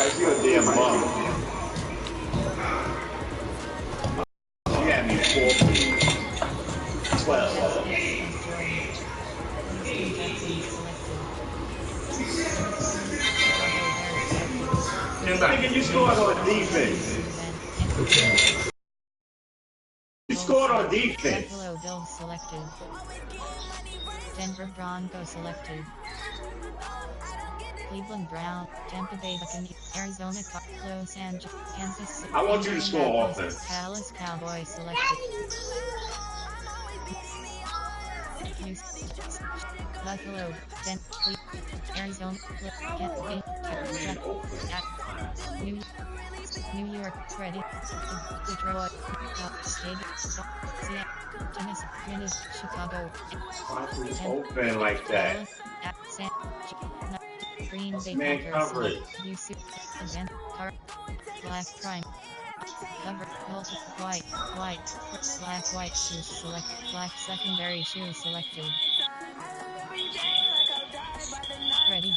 Bryce, you're a damn bum. You had me 12. Nigga, you scored on defense. You scored on defense. Buffalo Bills selected. Denver Broncos selected. Cleveland Brown, Tampa Bay Buccaneers, Arizona Los Angeles, Kansas City. I want you to score offense. Dallas Cowboys selected. Buffalo, Arizona, New York, ready, Detroit, Stadium, Tennessee, Chicago, open like that. Green Bay Packers, event, Black Prime, cover, white, black, shoes select, black secondary shoes selected. Ready.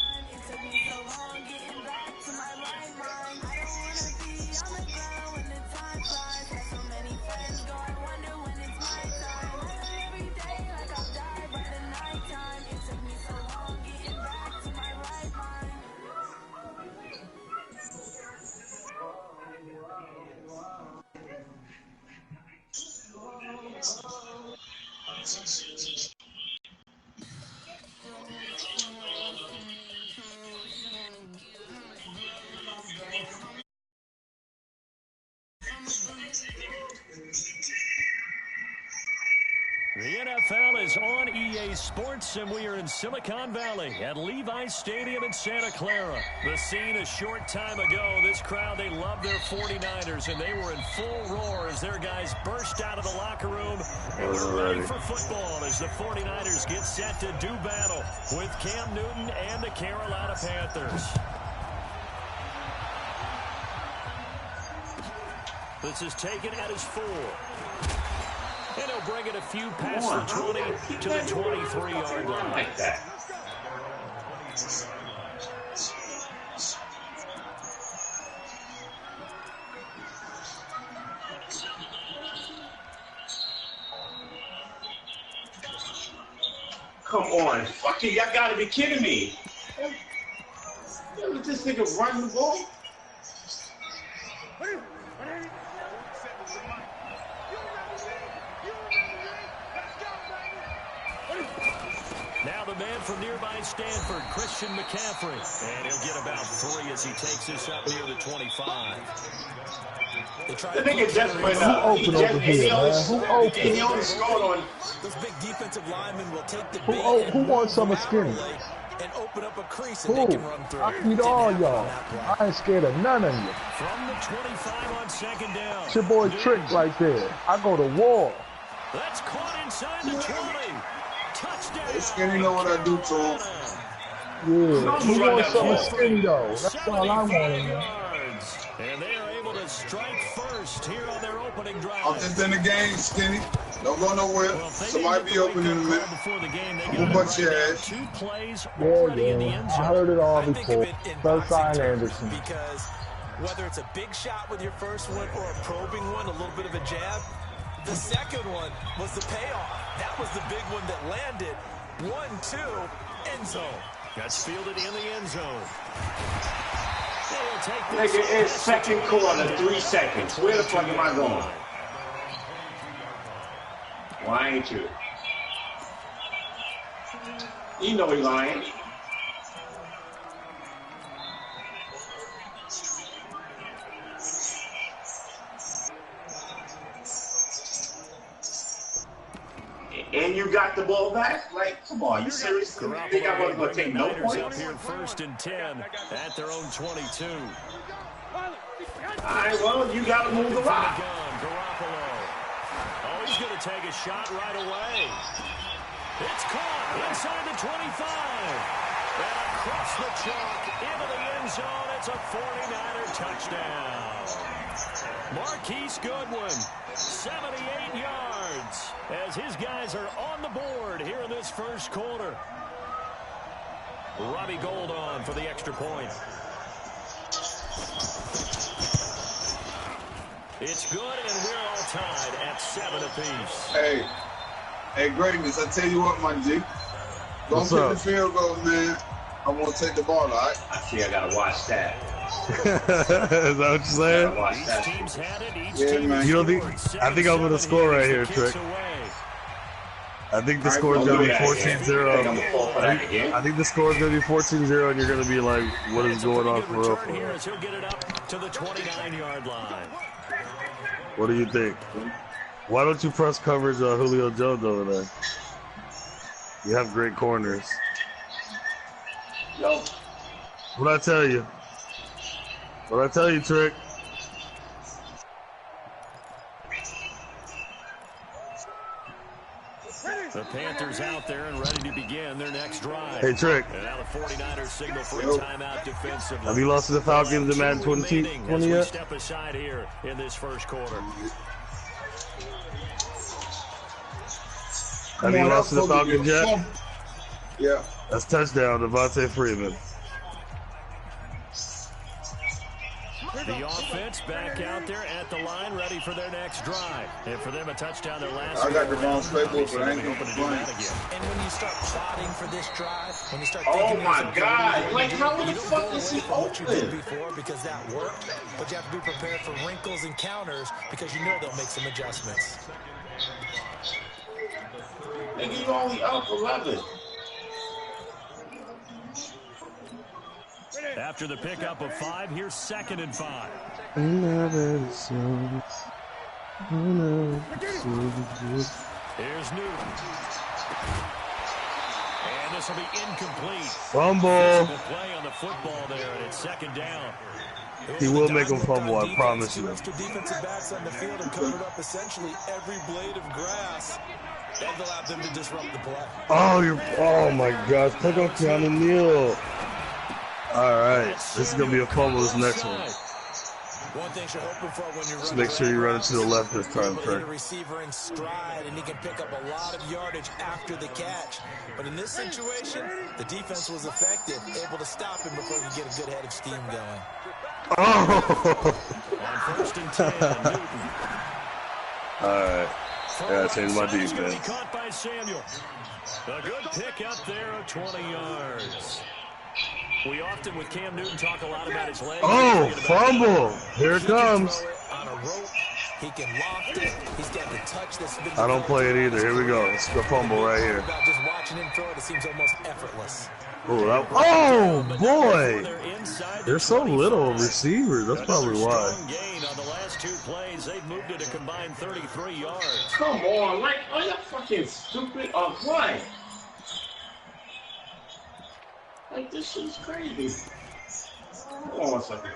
The NFL is on EA Sports, and we are in Silicon Valley at Levi's Stadium in Santa Clara. The scene a short time ago, this crowd, they love their 49ers, and they were in full roar as their guys burst out of the locker room. And we're ready for football as the 49ers get set to do battle with Cam Newton and the Carolina Panthers. This is taken at his 4. And he'll bring it a few past the 20 to the 23-yard line. Like that. Come on, fuck you! Y'all gotta be kidding me. Let this nigga run the ball. Now the man from nearby Stanford, Christian McCaffrey. And he'll get about 3 as he takes this up near the 25. The nigga just went up. Who open over here, man? Who open? He only scored on. Those big defensive linemen will take the Who wants some of Skinny? And open up a crease and they can run through. I feed all y'all. I ain't scared of none of you. From the 25 on second down. It's your boy Trick right there. I go to war. That's caught inside the 20. Touchdown. Hey, Skinny know what I do to him. Yeah, who wants some of Skinny though? That's all I want to know. And they are able to strike first here on their opening drive. I'm just in the game, Skinny. Don't go nowhere. Somebody be open in a minute. Who but your ass? 2 plays Yeah, already in the end zone. I heard it all before. First sign Anderson. Because whether it's a big shot with your first one or a probing one, a little bit of a jab, the second one was the payoff. That was the big one that landed. 1-2, end zone. That's fielded in the end zone. Nigga, it's second quarter, 3 seconds. Where the fuck am I going? Why ain't you? You know he lying. And you got the ball back? Like, come on, you serious? You think I wasn't going to take no points? Up here first and 10 at their own 22. All right, well, you got to move the rock. Oh, he's going to take a shot right away. It's caught inside the 25. And across the chalk into the end zone. It's a 49er touchdown. Marquise Goodwin, 78 yards, as his guys are on the board here in this first quarter. Robbie Gold on for the extra point. It's good, and we're all tied at 7 apiece. Hey, Greatness, I tell you what, my G. Don't kick the field goal, man. I want to take the ball, all right? I see I got to watch that. Is that what you're saying? Each team's had it. Each Yeah, man. You don't think? I think I'm going to score right here, Trick. I think the score is going to be 14-0. I think the score is going to be 14-0, and you're going to be like, what is going on for real? He'll get it up to the 29-yard line. What do you think? Why don't you press coverage Julio Jones over there? You have great corners. Yo. What'd I tell you? What'd I tell you, Trick? The Panthers out there and ready to begin their next drive. Hey, Trick. And now the 49ers signal for a timeout defensively. Have you lost to the Falcons in Madden 20 yet? Step aside here in this first quarter. Have you lost to the Falcons yet? Yeah. That's touchdown, Devontae Freeman. The offense back out there at the line, ready for their next drive. And for them, a touchdown their last. I got the wrong playbook, but I ain't going to do that again. And when you start plotting for this drive, when you start oh my God! Like how the fuck is he open? Before because that worked, but you have to be prepared for wrinkles and counters because you know they'll make some adjustments. Nigga, you only up 11. After the pickup of 5, here's 2nd and 5. Here's Newton. And this will be incomplete. Fumble. Play on the football there, and it's 2nd down. He will make him fumble, I promise you. Extra defensive backs on the field and covered up essentially every blade of grass. That allowed them to disrupt the play. Oh my gosh, take on Keanu Neal. All right, this is gonna be a fumble. This next one. One thing you're hoping for when you're just make sure you run it to the left this time, Trey. Receiver in stride, and he can pick up a lot of yardage after the catch. But in this situation, the defense was effective, able to stop him before he could get a good head of steam going. Oh! On 1st and 10, Newton. All right, I gotta change my defense. Caught by Samuel. A good pick up there of 20 yards. We often, with Cam Newton, talk a lot about his legs. Oh, fumble! Here it comes. On a rope, he can loft it. He's got the touch that's been. I don't play it either. Here we go. It's the fumble right here. Just watching him throw it, it seems almost effortless. Oh boy! They're so little receivers. That's probably why. Gain on the last 2 plays. They've moved it a combined 33 yards. Come on, like, are you fucking stupid or what? Like, this shit's crazy. Hold on 1 second.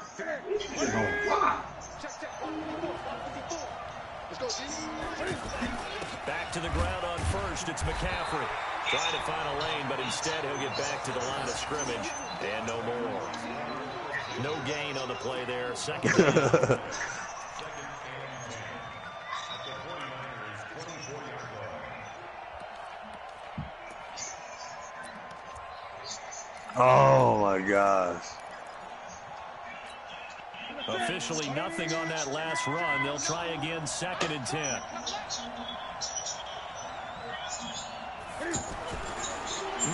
This shit don't fly. Back to the ground on 1st. It's McCaffrey. Trying to find a lane, but instead he'll get back to the line of scrimmage. And no more. No gain on the play there. 2nd down. Oh my gosh. Officially nothing on that last run. They'll try again 2nd and 10.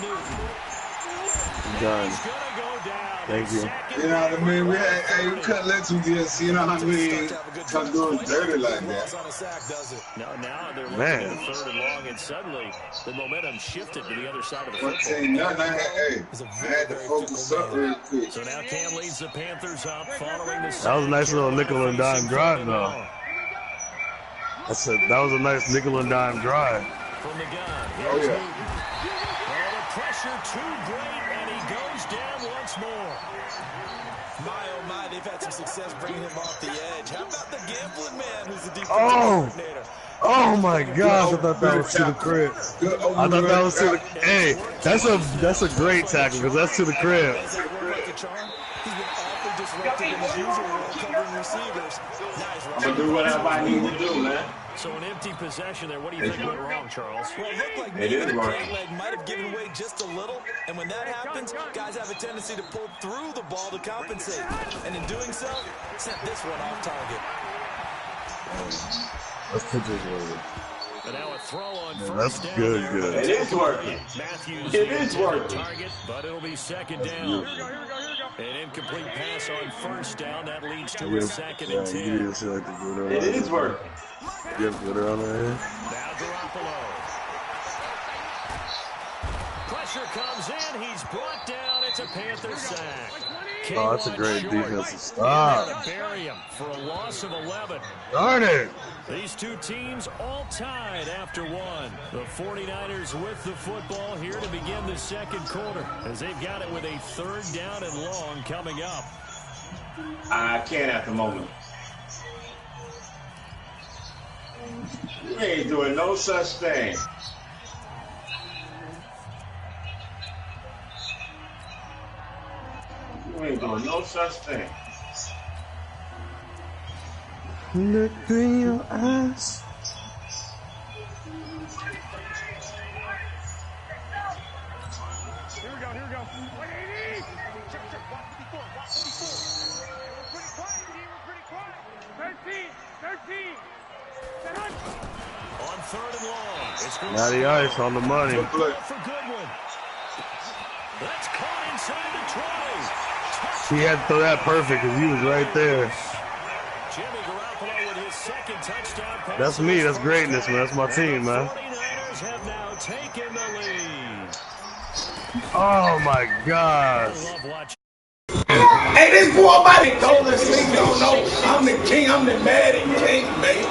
Newton. Done. Thank you. You know what I mean? We couldn't let you just, you know what I mean, come doing dirty like that. Now they're looking at 3rd and long, and suddenly the momentum shifted to the other side of the football. I had to focus up real quick. So now Cam leads the Panthers up following the. That was a nice little nickel and dime drive, though. That was a nice nickel and dime drive. From the gun. Oh, yeah. The pressure too great, and he goes down once more. My, they've had some success bringing him off the edge. How about the gambling man who's the defensive coordinator? Oh my gosh, I thought that was to the crib. I thought that was to the. Hey, that's a great tackle because that's to the crib. He's been awfully disruptive in his usual role covering receivers. I'm going to do whatever I need to do, man. So an empty possession there. What do you think went wrong, Charles? Well, it looked like maybe the plant leg might have given way just a little. And when that happens, guys have a tendency to pull through the ball to compensate. And in doing so, sent this one off target. That's pitching good. And now a throw on That's good. It is working. Matthews it is working. Target, but it'll be second down. An incomplete pass on first down. That leads to a second and 10. It is working. You have glitter on there? Now Garoppolo. Pressure comes in. He's brought down. It's a Panther sack. Oh, that's a great defensive stop. Bury him for a loss of 11. Darn it. These two teams all tied after one. The 49ers with the football here to begin the second quarter as they've got it with a third down and long coming up. I can't at the moment. You ain't doing no such thing. You ain't doing no such thing. Look in your eyes. Here we go. 180. Check. Watch the before. We're pretty quiet. 13. On third and long. It's Matty Ice on the money. for Goodwin. That's caught inside the 20. He had to throw that perfect because he was right there. Jimmy Garoppolo with his second touchdown pass. That's me. That's greatness, man. That's my team, man. 49ers have now taken the lead. Oh, my gosh. I love watching. Hey, this boy about to go to sleep, don't know. I'm the king, I'm the Madden king, baby.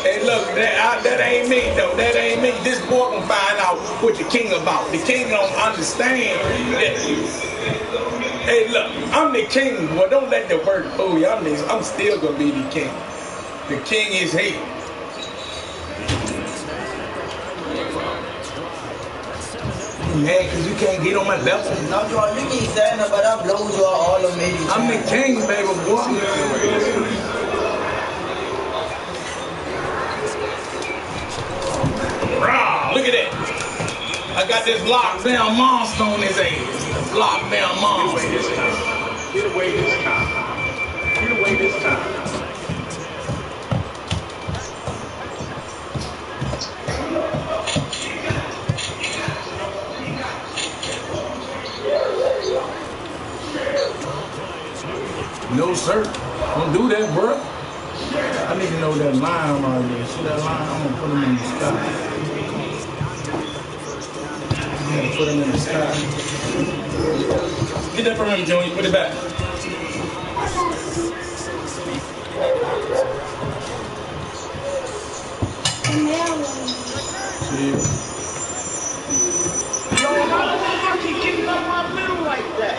Hey, look, that ain't me, though. That ain't me. This boy gonna find out what the king about. The king don't understand that. Hey, look, I'm the king. Well, don't let the word fool you. I'm still gonna be the king. The king is here. Man, cause you can't get on my level. No, you keep saying that, but I blow you all of me. I'm the king, baby boy. Look at that. I got this lockdown monster on his ass. Lockdown monster. Get away this time. Get away this time. No, sir. Don't do that, bro. I need to know that line right there. See that line? I'm gonna put him in the sky. I'm gonna put him in the sky. Get that from him, Junior. Put it back. See? Yo, how the fuck you getting up my middle like that?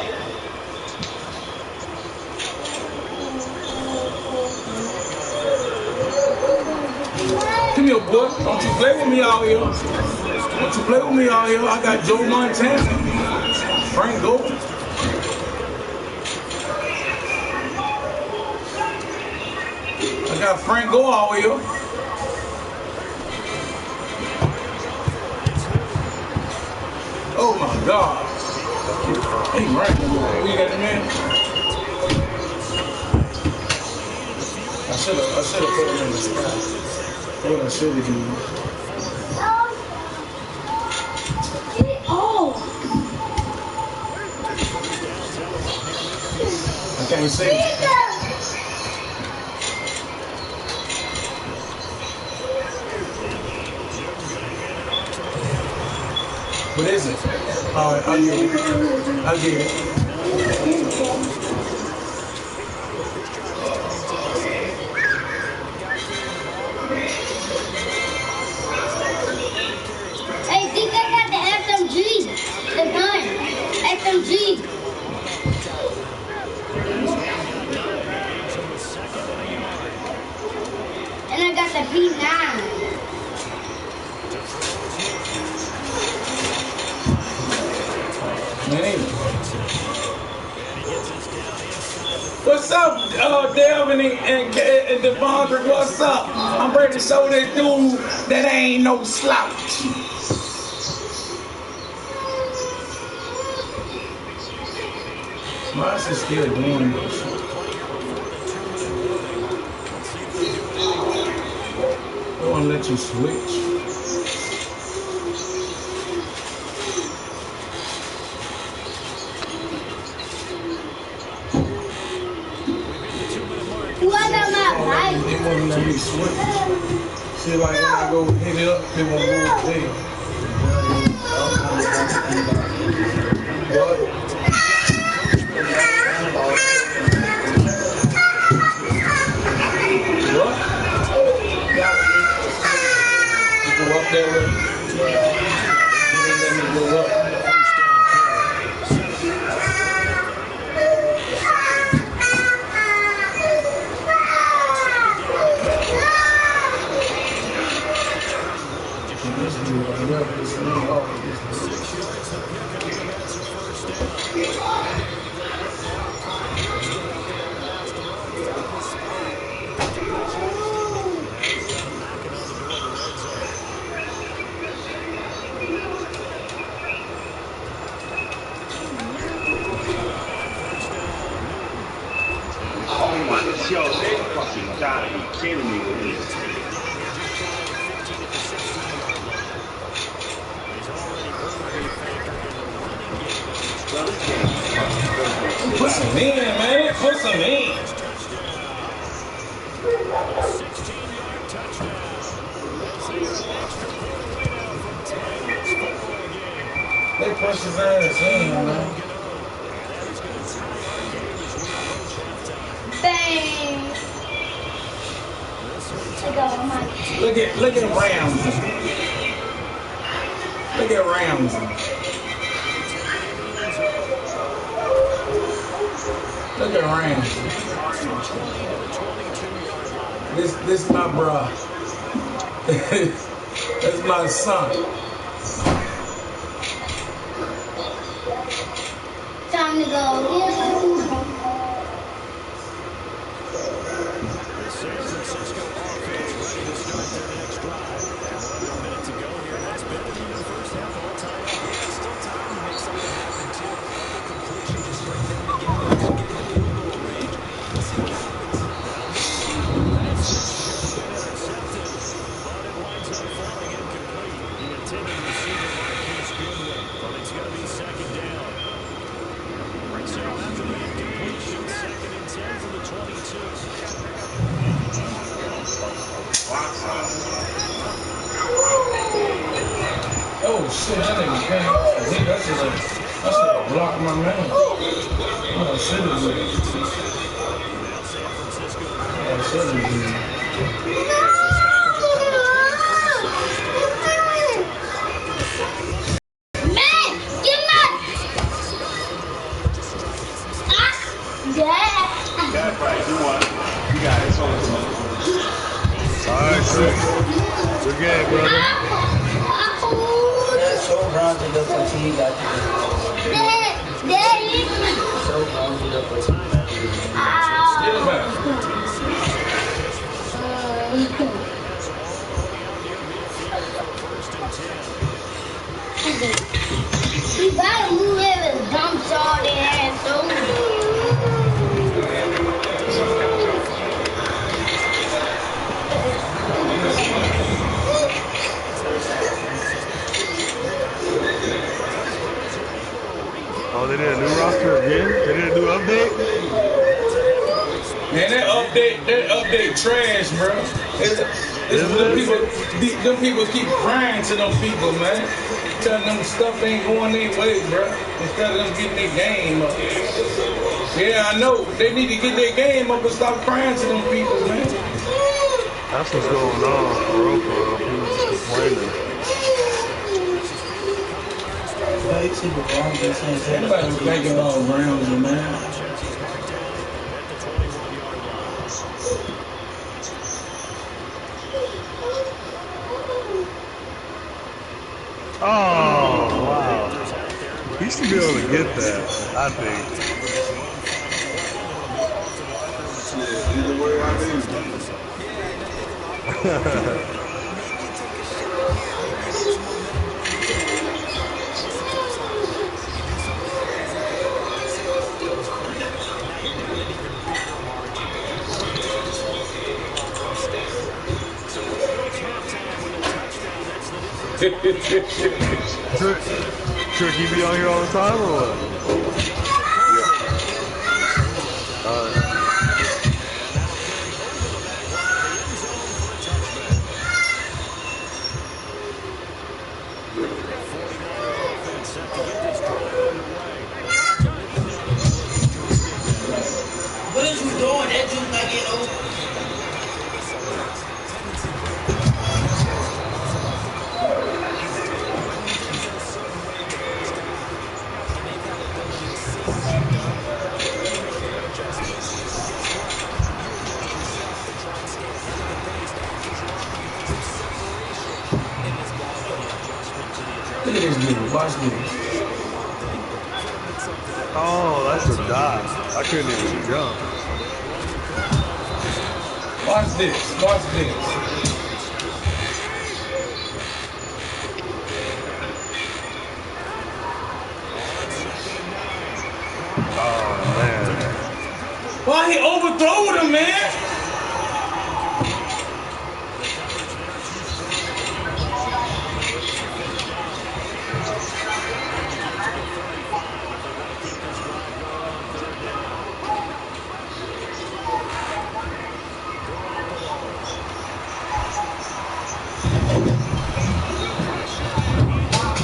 Come here, boy. Don't you play with me out here. Don't you play with me out here. I got Joe Montana. Frank Gore. I got Frank Gore out here. Oh my God. Hey, right. You got the man? I should have put him in the sky. What I should have done. Oh! I can't see it. What is it? All right, I'll get it. I'll get it. Hey, think I got the FMG. The gun. FMG. And I got the P9. Man. What's up, Delvin and Devondre? What's up? I'm ready to show this dude that ain't no slouch. Why is he still doing this? won't let you switch. What am I buying? They won't let me switch. See, like when I go hit it up, they won't go there. What? You go up there with me? Let me go up. Oh my, yo, they fucking gotta be kidding me with this. Put some in, man. Put some in. 16-yard touchdown. They push his ass in, man. Bang. Look at Ramsey. Look at Ramsey. Look at Ramsey. This my bro. That's my son. Time to go. San Francisco offense ready to start their next drive. And under a minute to go here. That's better than the first half all time. It's still time to make something happen, too. The completion just bring them together and get in the field goal range. Let's see what happens. That should have been intercepted, but it winds up falling incomplete. The intended receiver, Marquise Goodwin, but it's going to be second down. So after the incompletion, 2nd and 10 from the 22. Oh shit, that nigga came off the hit. That should have blocked my man. Oh shit, it was. Oh shit, it was. Man, get my. Yeah. That's right, you won. You got it, it's on the money. Alright, Six. Good game, brother. So rounded up until he got to Daddy. so rounded up until he got to Get him back. You gotta move it and dump all the ass over. Oh, they did a new roster again? They did a new update? Man, that update trash, bro. Them people keep crying to them people, man. Telling them stuff ain't going their way, bro. Instead of them getting their game up. Yeah, I know. They need to get their game up and stop crying to them people, man. That's what's going on, for real. People just complaining. Everybody's thinking about Ramsey, man. Oh, wow. He should be able to get that, I think. Yeah, either way I mean. So, halftime Sure, keep you on here all the time or what? What is you doing? That dude might get over. Look at this nigga. Watch this. Oh, that's a dot. I couldn't even jump. Watch this. Watch this. Oh, man. Why he overthrowing him, man?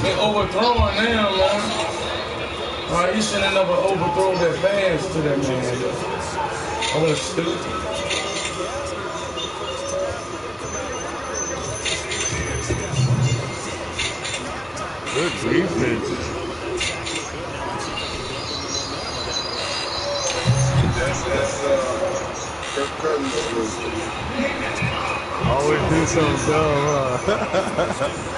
They overthrowing them, man. All right, you shouldn't never overthrow that fast to that man. That was stupid. Good defense. Kirk Cousins was. Always do something dumb, huh?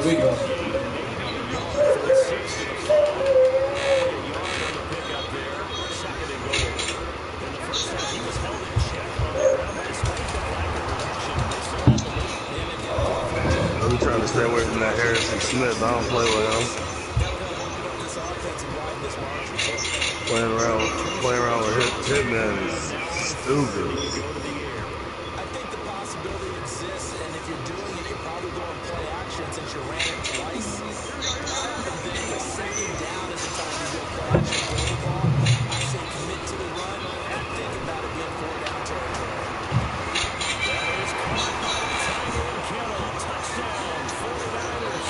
Here we go. I'm trying to stay away from that Harrison Smith. I don't play with him. Playing around with Hitman is stupid. I think the possibility exists, and if you're doing it, you're probably going to play action since you ran it twice. I think the second down is the time you go play action for the ball. I say commit to the run and think about it being 4 down territory. That is caught by Tyreek Kittle. Touchdown, 49ers.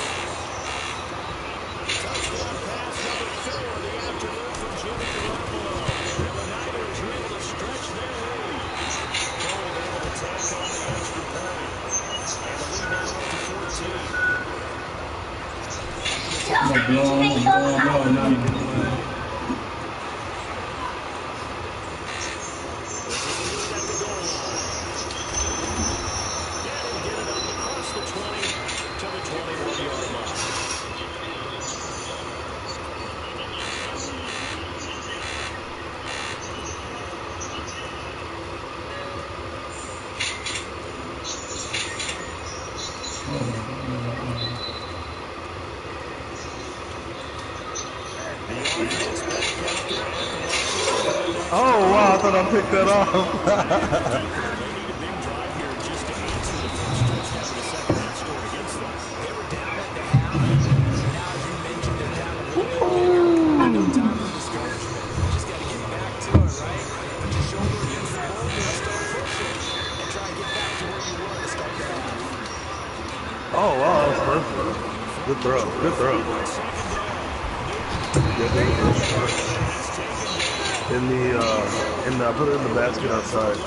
Touchdown pass number 4 of the afternoon from Jimmy Garoppolo. And the Niners are able to stretch their lead. Cole able to tack on the extra point. And the lead now up to 14. Oh, wow, I thought I picked that up. Oh, wow, that was perfect. Good throw, good throw. I put it in the basket outside.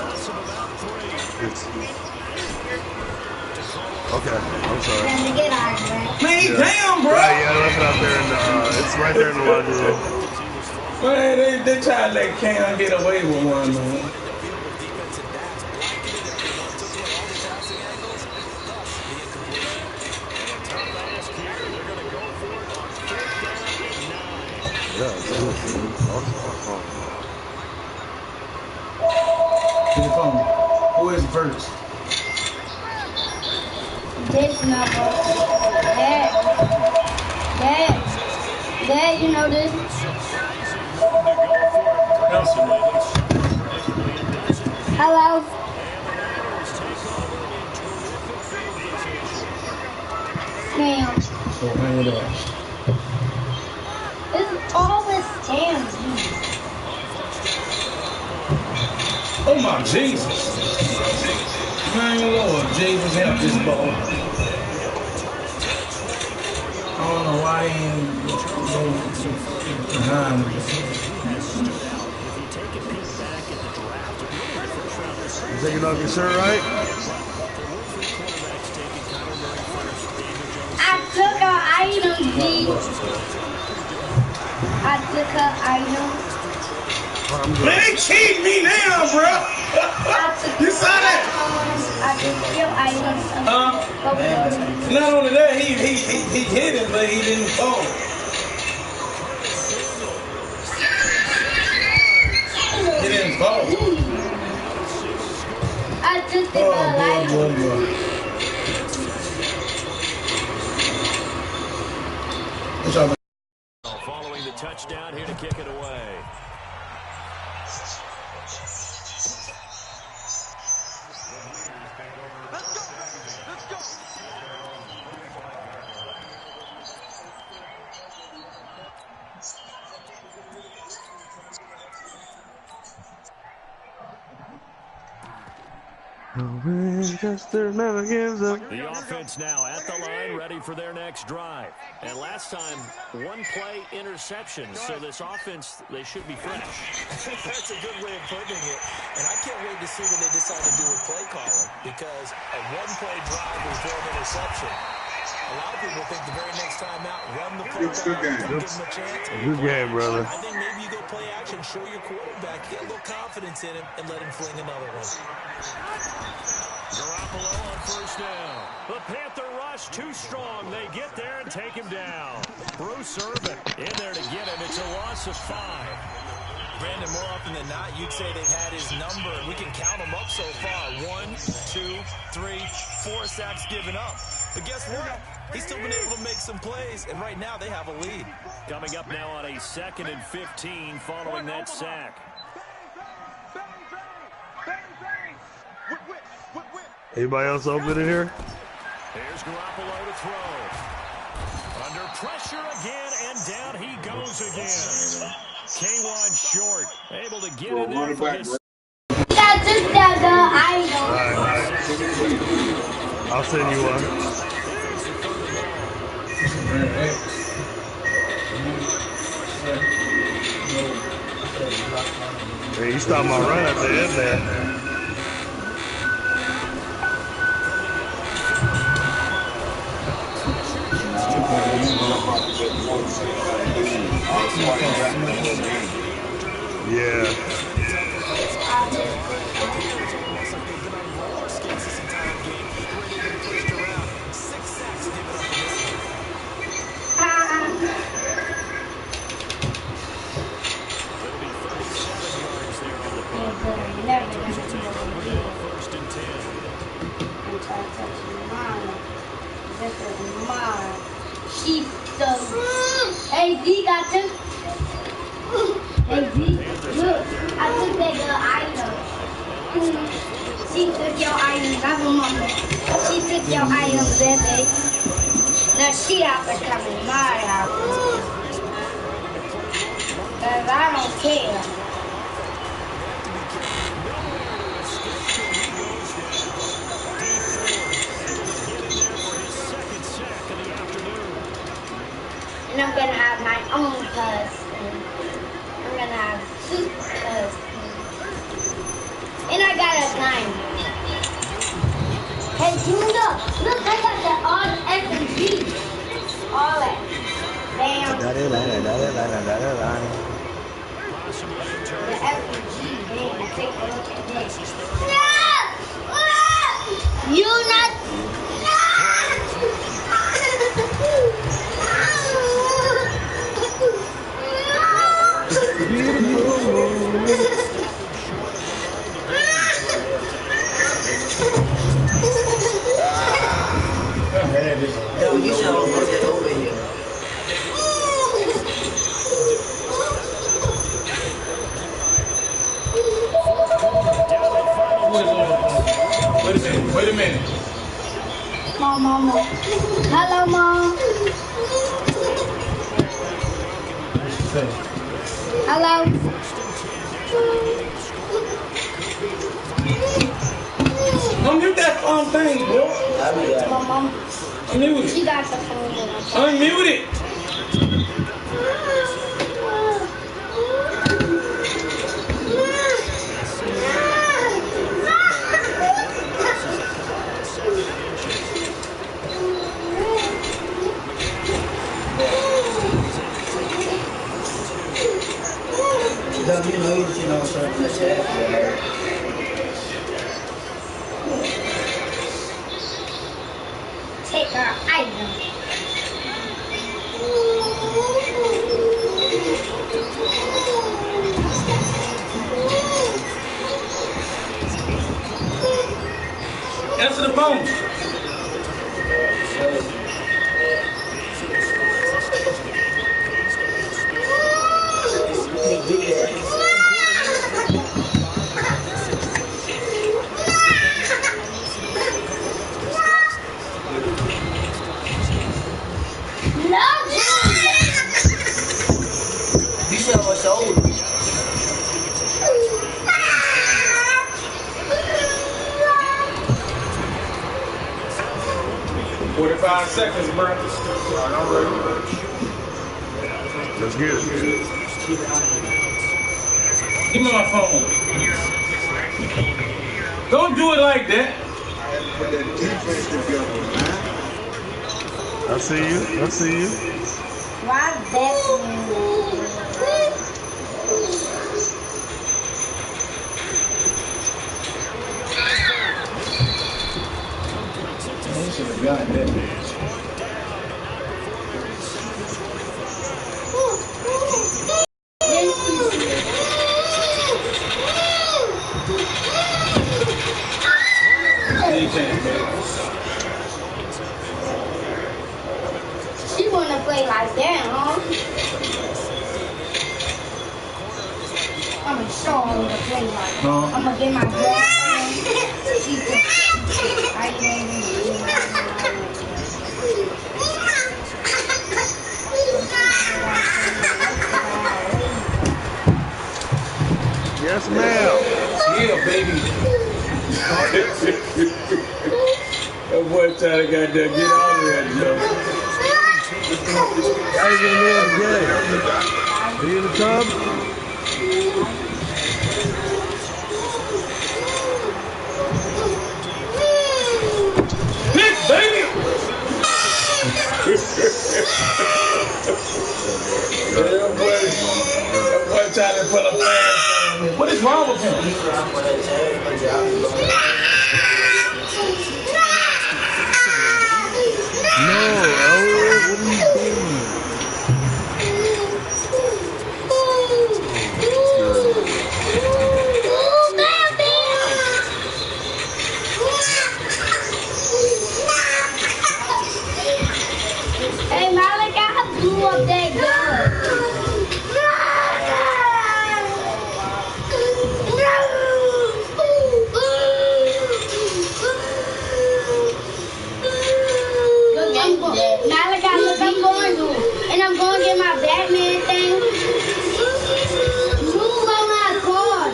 Okay, I'm sorry. Man, damn, bro. Right, yeah, I left it out there, and it's right there in the laundry room. Man, they try to let Cam get away with one, man. Yeah, it's good. Get the phone. Who is first? this number. Dad, you know this? Hello? Ma'am. It's always Sam. Oh my Jesus. My Lord, Jesus help this ball. I don't know why he ain't going behind me. You taking off your shirt, right? I took her item, G. I took her item. Man, they cheating me now, bro. You saw that? I took your item. Not only that, he hit him, but he didn't fall. He didn't fall. I just did my life. Following the touchdown, here to kick it away. Let's go. Winchester never gives up. The offense now at the line, ready for their next drive. And last time, one play interception. So this offense, they should be fresh. That's a good way of putting it. And I can't wait to see what they decide to do with play calling. Because a one-play drive will throw an interception. A lot of people think the very next time out, run the play It's a good game. give them a chance. Good game, brother. I think maybe you go play action, show your quarterback, get a little confidence in him, and let him fling another one. Garoppolo on first down. The Panther rush too strong. They get there and take him down. Bruce Irvin in there to get him. It's a loss of 5. Brandon, more often than not, you'd say they've had his number, and we can count them up so far. 1, 2, 3, 4 sacks given up. But guess what? He's still been able to make some plays, and right now they have a lead. Coming up now on a 2nd and 15 following that sack. Anybody else open in here? Here's Garoppolo to throw. Under pressure again, and down he goes again. K1 short, able to get in there for his... I took that item. Right. I'll send you one. Hey, you stopped my run at the end there. Yeah. First and 10. This is mine. She's the... Hey, Z got this. Hey, Z, look. I took that girl item. She took your items. I don't know. She took your items, baby. Now she out to come in my house. Because I don't care. And I'm going to have my own cousin. I'm going to have 2 cousins. And I got a 9. Hey, Junior, look, I got the all F and G. All that. Damn. The F and G. Damn, take a look at this. No! You not... Hello, Mama. Hello, Mom. Hello. Unmute that thing, bro. Mom. Unmute it. She got the phone. Unmute it. You know, something that's happening. Take her item. Answer the phone. You said what's old. 45 seconds, bro. All right, I'm ready. Let's get it. Give me my phone. Don't do it like that. Put that defense together, man. I see you. I see you. Why that? He should have gotten that. She wanna play like that, huh? I'ma show her to play like that. I'ma get my girl. She can. I ain't Yes, ma'am. Yeah, baby. That boy trying to goddamn get out of there, Joe. How you gonna live good? Are you in the tub? Pick, baby! That boy trying to put a man. What is wrong with him? No, Elliot, what are you doing? Hey, Malik, I blew up that gun. Malachi, look, I'm going to, and I'm going to get my Batman thing. Move on my car.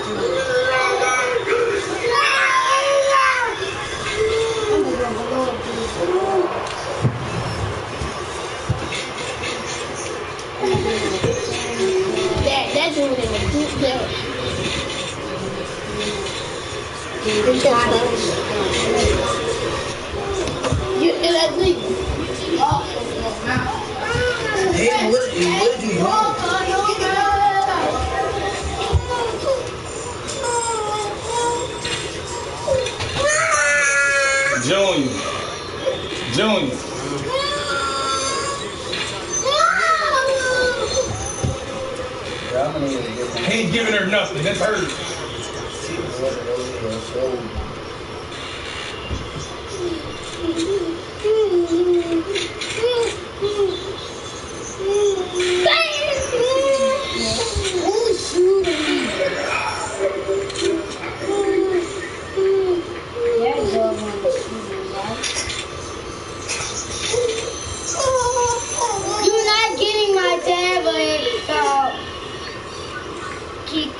That's what it is. You and that thing. Hey, what are you doing? Junior. He ain't giving her nothing. That's hers.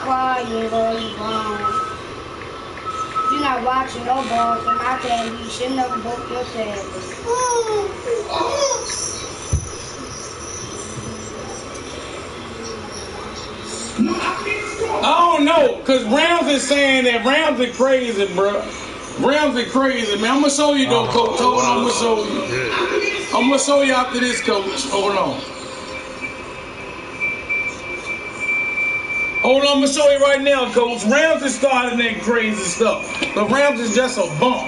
crying, girl, you wrong. You're not watching no ball, so I can't be. You should never broke yourself. I don't know, because Ramsey's saying that Ramsey crazy, bro. Ramsey crazy, man. I'm going to show you, though, Coach. Hold on, I'm going to show you. I'm going to show you after this, Coach. Hold on. Hold on, I'm going to show you right now, Coach. Ramsey started that crazy stuff. But Ramsey's just a bump.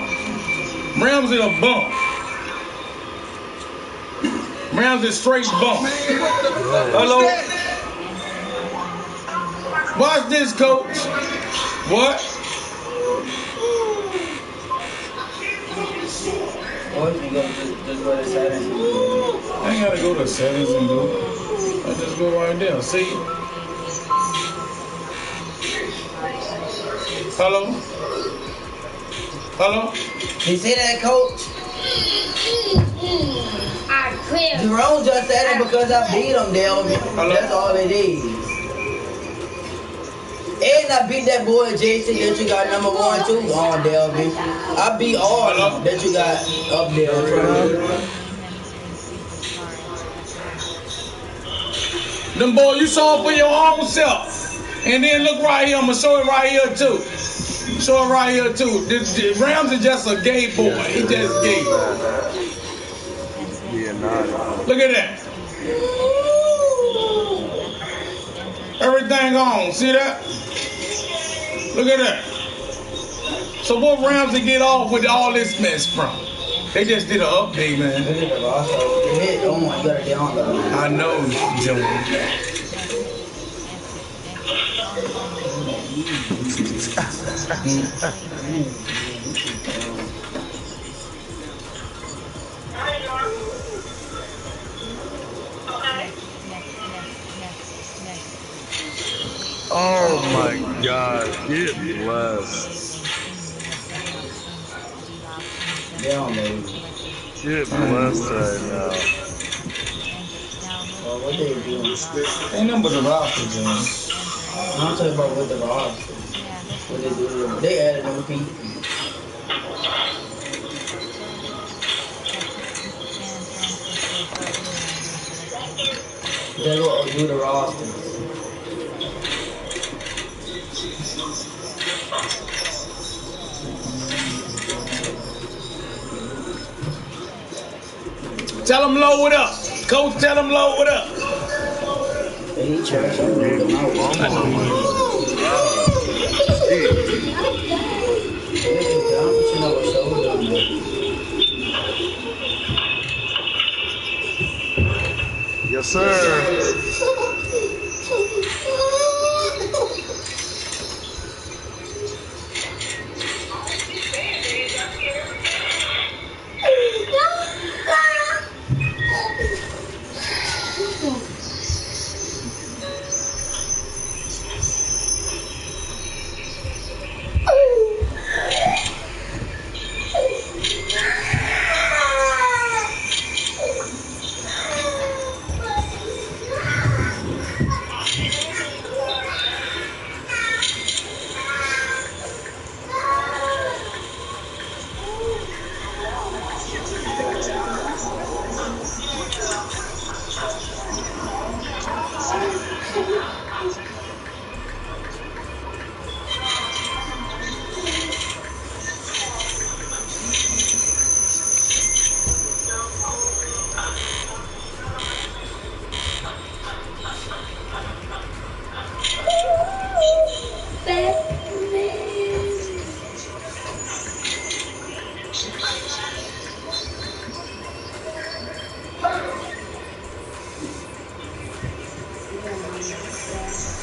Ramsey a bump. Ramsey straight bump. Hello? Watch this, Coach. What? Or you can just go to settings. I ain't gotta go to settings and do it. I just go right there. See? Hello? Hello? You see that, Coach? I quit. Jerome just said it because I beat him, Delvin. That's all it is. And I beat that boy Jason that you got number 1, 2 on, Delvin. I beat all of them that you got up there. Them boy, you saw it for your own self. And then look right here, I'm gonna show it right here too. Show it right here too. This Ramsey just a gay boy. He just gay. Look at that. Everything on. See that? Look at that. So what Ramsey get off with all this mess from? They just did an update, man. I know, Joey. Oh my God, get blessed. Get blessed right now. What they doing? Ain't nothing but the roster, Jimmy. I'm talking about what the roster. What they do? They added new people. They go do the roster. Tell them load it up. Coach, tell them load it up. Hey, church, I'm going Yes, sir.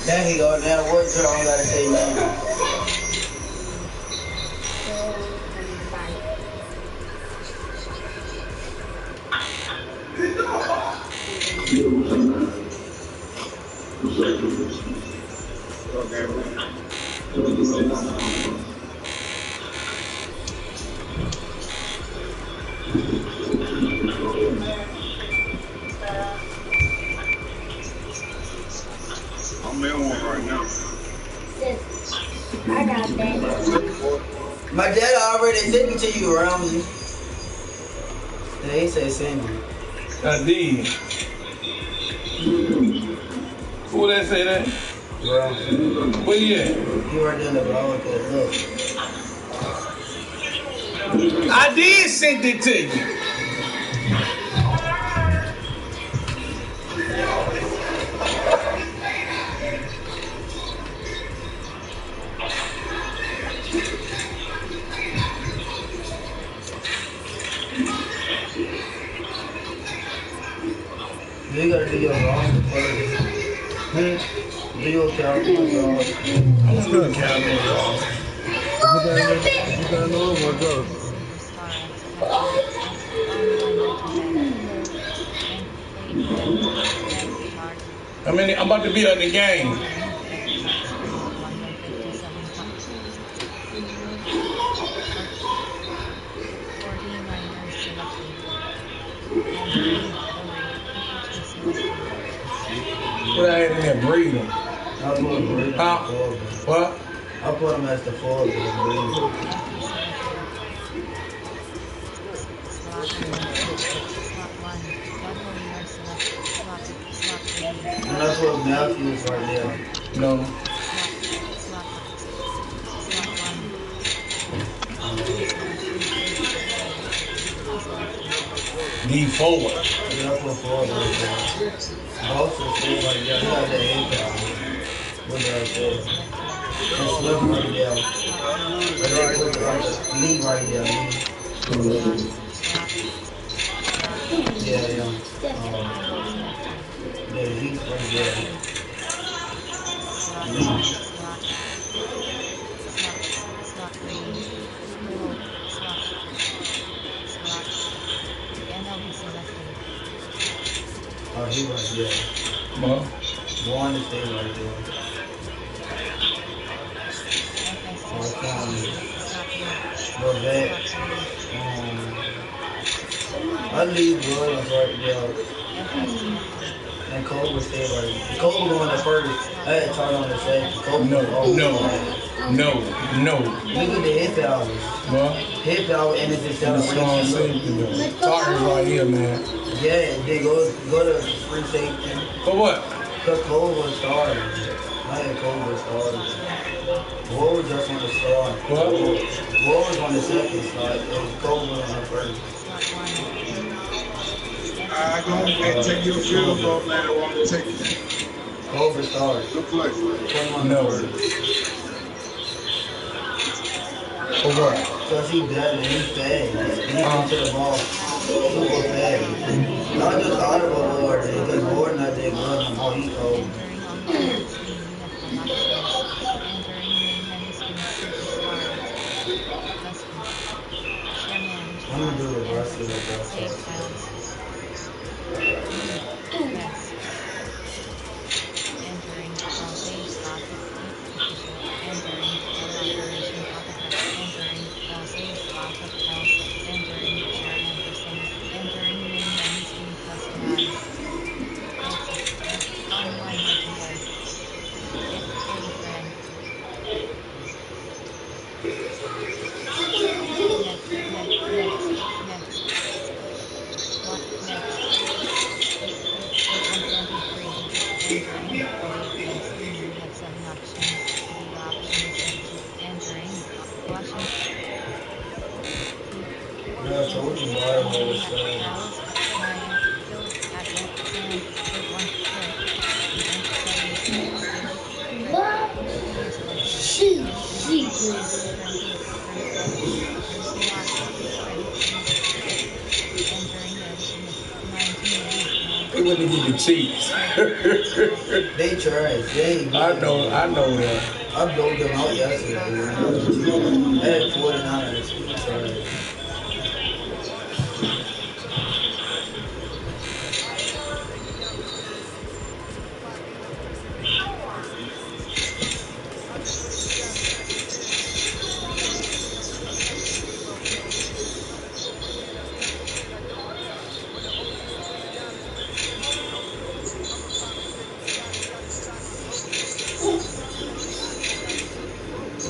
There he go. Now what Jerome gotta say now? I'm in one right now. I got that. My dad already sent it to you, Ramsey. Yeah, he said send it. I did. Who that say that? Ramsey. Where you at? You right there in the broadcast. Look. I did send it to you. You gotta do your roster first. Do your Cowboys roster. I'm gonna do the Cowboys roster. You better know what goes. I mean, I'm about to be on the game. What I had in there, breathing. I put him What? I put him as the forward. And that's what Matthews right there. No. D forward. Yeah, I put forward right there. Also, forward right there. He got that head down. What did I say? And Swift right there. And then put Lee right there. Yeah. Yeah, he's right there. Oh, he right there. What? One is stay right there. I leave Williams right there. And Cole was stay right there. Cole going at first. I had to turn on the second. Cole No. Look at the hip hours. What? Hip hour and it's a Strong celebration. safety though. Target's right here, man. Yeah, they go to free safety. For what? Because Cole was started. I had Cole was started. War was just on the start. What? War was on the second start. Cole was on the first. I go and take your field goal, man. I want to take it. Cole was started. Good play. No. For what? Because he better and he fast. He get to the ball super fast. Not just honorable Ward, because Ward not that good no more. He cold. I'm going to do the rest of the They wouldn't give you cheats. They tried. I know that. I blown them out yesterday. I had 49ers. Sorry.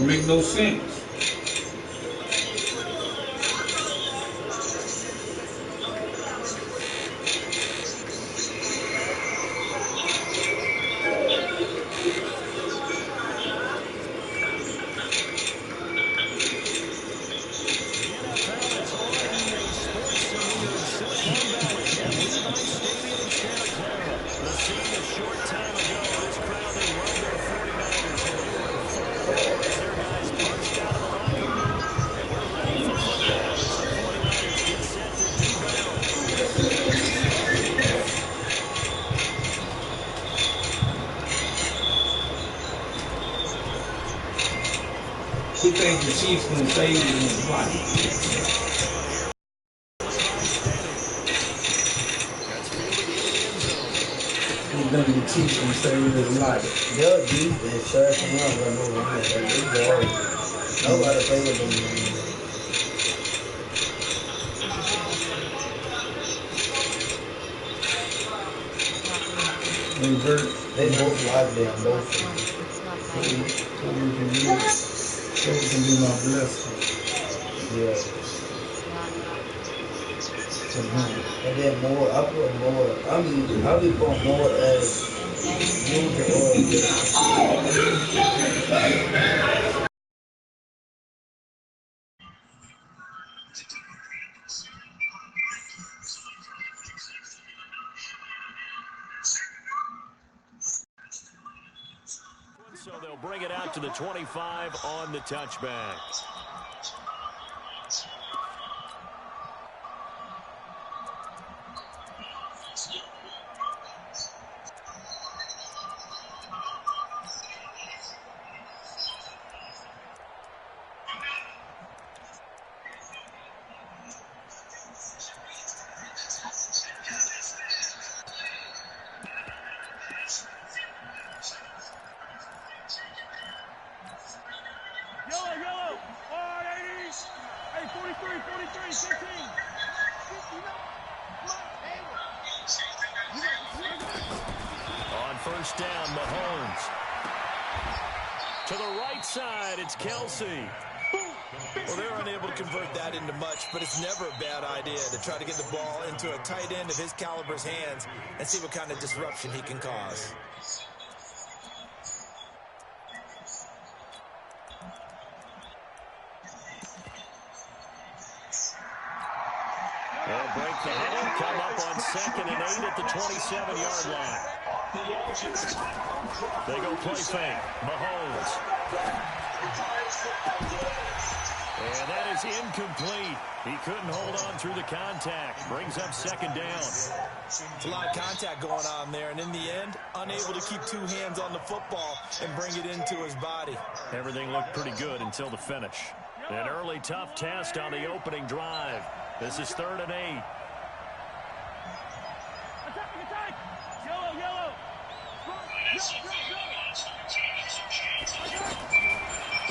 Don't make no sense. Silicon Valley at Levi Stadium in Santa Clara. The scene a short time ago. This crowd, they love their 49ers, and they were in full roar as their guys marched out of the locker room. And we're ready for football as the 49ers get set to do battle. Who thinks the Chiefs can save his life? The Chiefs can save his life. Your defense sure cannot run over him. Nobody play with them. They both like them, both. Who can be my blessing? Yeah. And then more, I put more, I be putting more as ginger oil. So they'll bring it out to the 25 on the touchback. Yellow. All right, 80. Hey, 43, 15. On first down, Mahomes. To the right side, it's Kelsey. Well, they're unable to convert that into much, but it's never a bad idea to try to get the ball into a tight end of his caliber's hands and see what kind of disruption he can cause. They'll break the huddle, come up on 2nd and 8 at the 27-yard line. They go play fake. Mahomes. And that is incomplete. He couldn't hold on through the contact. Brings up 2nd down. It's a lot of contact going on there, and in the end, unable to keep two hands on the football and bring it into his body. Everything looked pretty good until the finish. An early tough test on the opening drive. This is 3rd and 8. Attack. Yellow.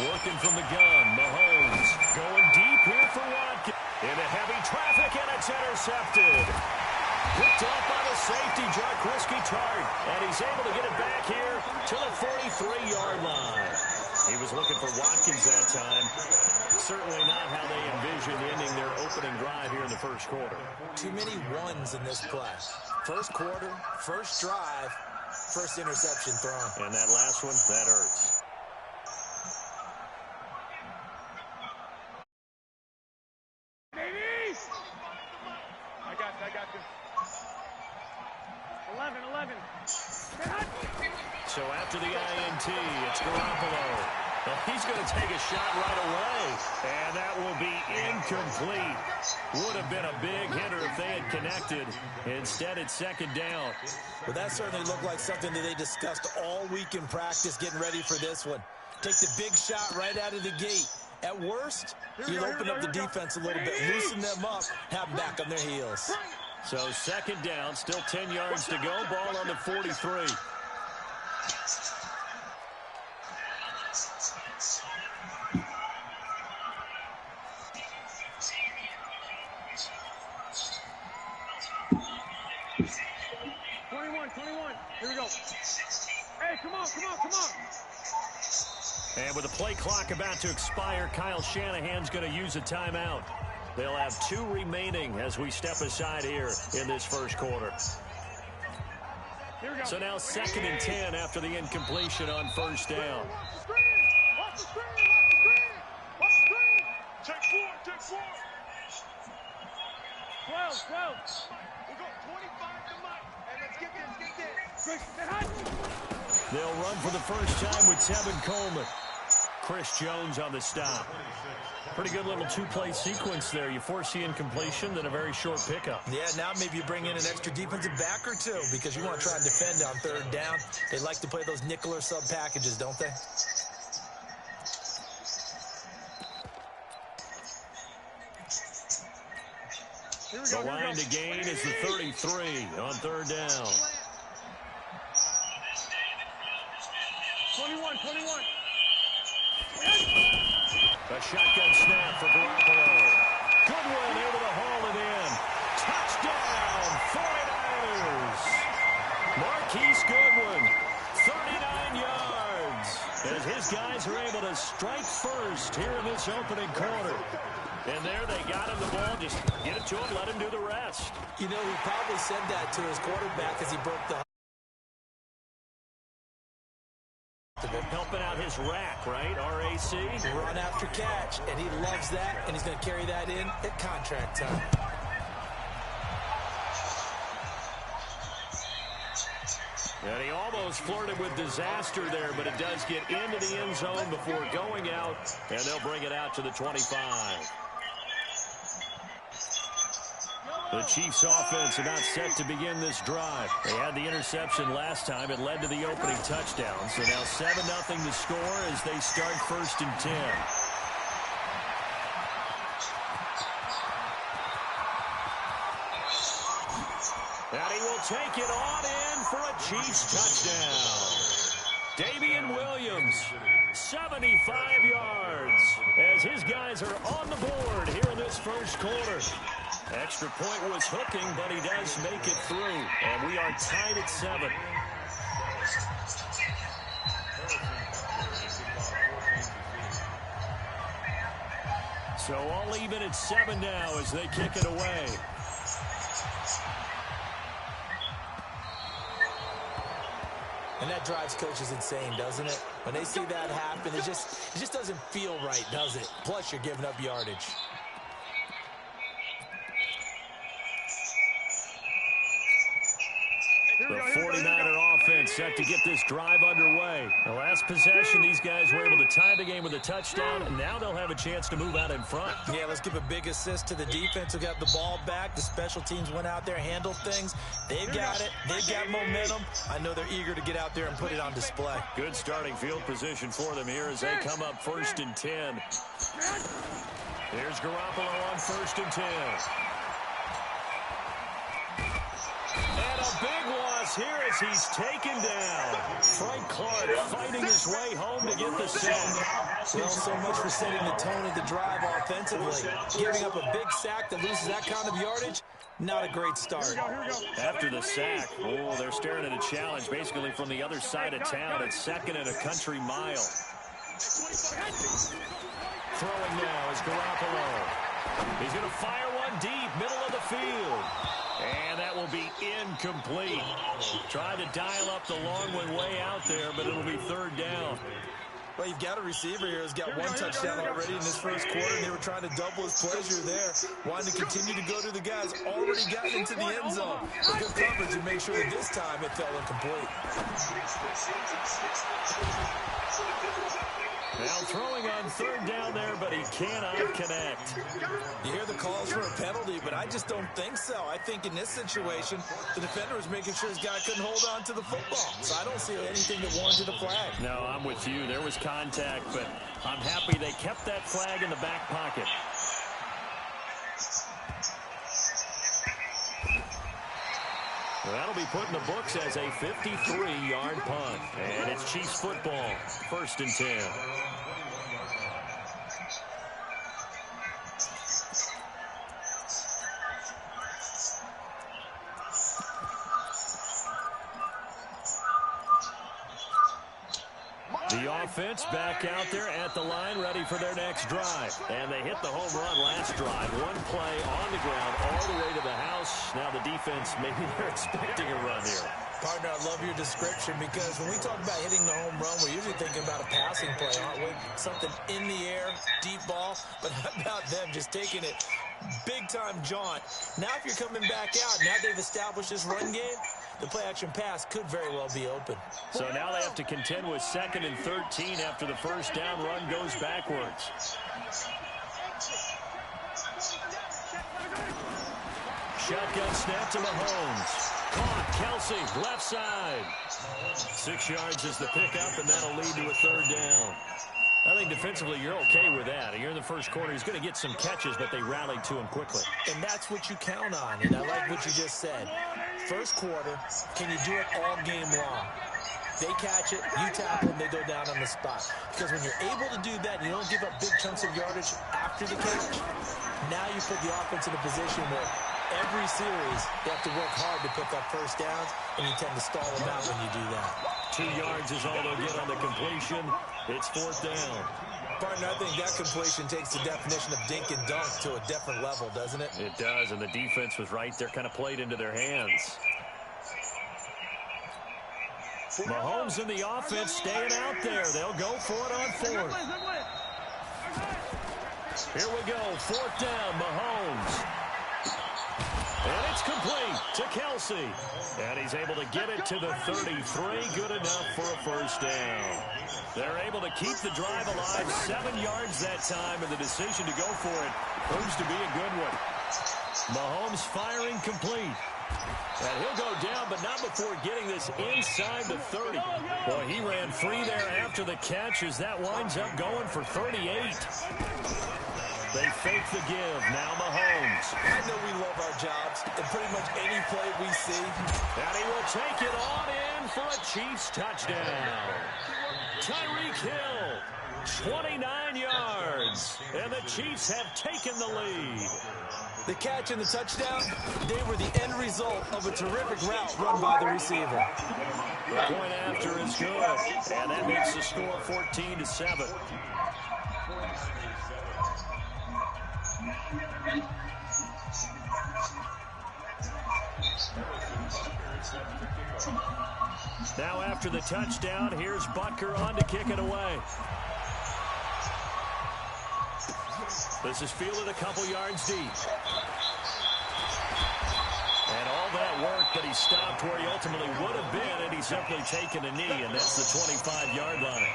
Working from the gun, Mahomes going deep here for Watkins. Into heavy traffic, and it's intercepted. Picked off by the safety, Jarkowski Tart, and he's able to get it back here to the 43-yard line. He was looking for Watkins that time. Certainly not how they envisioned ending their opening drive here in the first quarter. Too many ones in this play. First quarter, first drive, first interception thrown. And that last one, that hurts. I got this. 11. So after the INT, it's Garoppolo. Well, he's going to take a shot right away, and that will be incomplete. Would have been a big hitter if they had connected. Instead, it's 2nd down. Well, that certainly looked like something that they discussed all week in practice, getting ready for this one. Take the big shot right out of the gate. At worst, you'll open up the defense a little bit, loosen them up, have them back on their heels. So 2nd down, still 10 yards to go, ball on the 43. Here we go. Hey, come on. And with the play clock about to expire, Kyle Shanahan's going to use a timeout. They'll have 2 remaining as we step aside here in this first quarter. So now 2nd and 10 after the incompletion on first down. Watch the screen. Watch the screen. Check 4. 12. We'll go 25 to Mike. And let's get this. They'll run for the first time with Tevin Coleman. Chris Jones on the stop. Pretty good little 2-play sequence there. You force the incompletion, then a very short pickup. Yeah, now maybe you bring in an extra defensive back or 2 because you want to try and defend on 3rd down. They like to play those nickel or sub packages, don't they? The line to gain is the 33 on 3rd down. 21. A shotgun snap for Garoppolo. Goodwin able to haul it in. Touchdown, 49ers. Marquise Goodwin, 39 yards. As his guys are able to strike first here in this opening quarter. And there they got him the ball. Just get it to him, let him do the rest. You know, he probably said that to his quarterback as he broke the... Helping out his rack, right? RAC. Run after catch, and he loves that, and he's going to carry that in at contract time. And he almost flirted with disaster there, but it does get into the end zone before going out, and they'll bring it out to the 25. The Chiefs' offense are not set to begin this drive. They had the interception last time. It led to the opening touchdown. So now 7-0 to score as they start 1st and 10. And he will take it on in for a Chiefs touchdown. Damian Williams, 75 yards, as his guys are on the board here in this first quarter. Extra point was hooking, but he does make it through. And we are tied at 7. So all even at 7 now as they kick it away. And that drives coaches insane, doesn't it? When they see that happen, it just doesn't feel right, does it? Plus, you're giving up yardage. The 49er offense set to get this drive underway. The last possession, these guys were able to tie the game with a touchdown, and now they'll have a chance to move out in front. Yeah, let's give a big assist to the defense who got the ball back. The special teams went out there, handled things. They've got it. They've got momentum. I know they're eager to get out there and put it on display. Good starting field position for them here as they come up 1st and 10. Here's Garoppolo on 1st and 10. And a big loss here as he's taken down. Frank Clark fighting his way home to get the sack. Well, so much for setting the tone of the drive offensively. Giving up a big sack that loses that kind of yardage, not a great start. After the sack, they're staring at a challenge basically from the other side of town. It's 2nd and a country mile. Throwing now is Garoppolo. He's going to fire one deep, middle of the field. And that will be incomplete. Tried to dial up the long one way out there, but it'll be 3rd down. Well, you've got a receiver here who's got 1 touchdown already in this first quarter, and they were trying to double his pleasure there, wanting to continue to go to the guys already gotten into the end zone. But good coverage and make sure that this time it fell incomplete. Now throwing on 3rd down there, but he cannot connect. You hear the calls for a penalty, but I just don't think so. I think in this situation, the defender was making sure his guy couldn't hold on to the football. So I don't see anything that warranted a flag. No, I'm with you. There was contact, but I'm happy they kept that flag in the back pocket. Well, that'll be put in the books as a 53-yard punt. And it's Chiefs football, 1st and 10. The The offense back out there at the line, ready for their next drive. And they hit the home run last drive. One play on the ground all the way to the house. Now the defense, maybe they're expecting a run here. Partner, I love your description because when we talk about hitting the home run, we're usually thinking about a passing play, aren't we? Something in the air, deep ball. But how about them just taking it big-time jaunt? Now if you're coming back out, now they've established this run game, the play-action pass could very well be open. So now they have to contend with 2nd and 13 after the first down run goes backwards. Shotgun snap to Mahomes. Caught, Kelsey, left side. 6 yards is the pickup, and that'll lead to a 3rd down. I think defensively you're okay with that. You're in the first quarter. He's going to get some catches, but they rallied to him quickly. And that's what you count on, and I like what you just said. First quarter, can you do it all game long? They catch it, you tackle, and they go down on the spot. Because when you're able to do that, and you don't give up big chunks of yardage after the catch, now you put the offense in a position where every series, they have to work hard to pick up first downs, and you tend to stall them out when you do that. 2 yards is all they'll get on the completion. It's 4th down. Partner, I think that completion takes the definition of dink and dunk to a different level, doesn't it? It does, and the defense was right there, kind of played into their hands. Mahomes and the offense staying out there. They'll go for it on 4th. Here we go, 4th down, Mahomes. And it's complete to Kelsey. And he's able to get it to the 33. Good enough for a first down. They're able to keep the drive alive. 7 yards that time, and the decision to go for it proves to be a good one. Mahomes firing complete. And he'll go down, but not before getting this inside the 30. Boy, he ran free there after the catch as that winds up going for 38. They fake the give. Now Mahomes. I know we love our jobs, and pretty much any play we see. And he will take it on in for a Chiefs touchdown. Tyreek Hill, 29 yards. And the Chiefs have taken the lead. The catch and the touchdown, they were the end result of a terrific route run by the receiver. The point after is good. And that makes the score 14-7. Now after the touchdown, here's Butker on to kick it away. This is fielded a couple yards deep. And all that work, but he stopped where he ultimately would have been, and he's simply taken a knee, and that's the 25-yard line.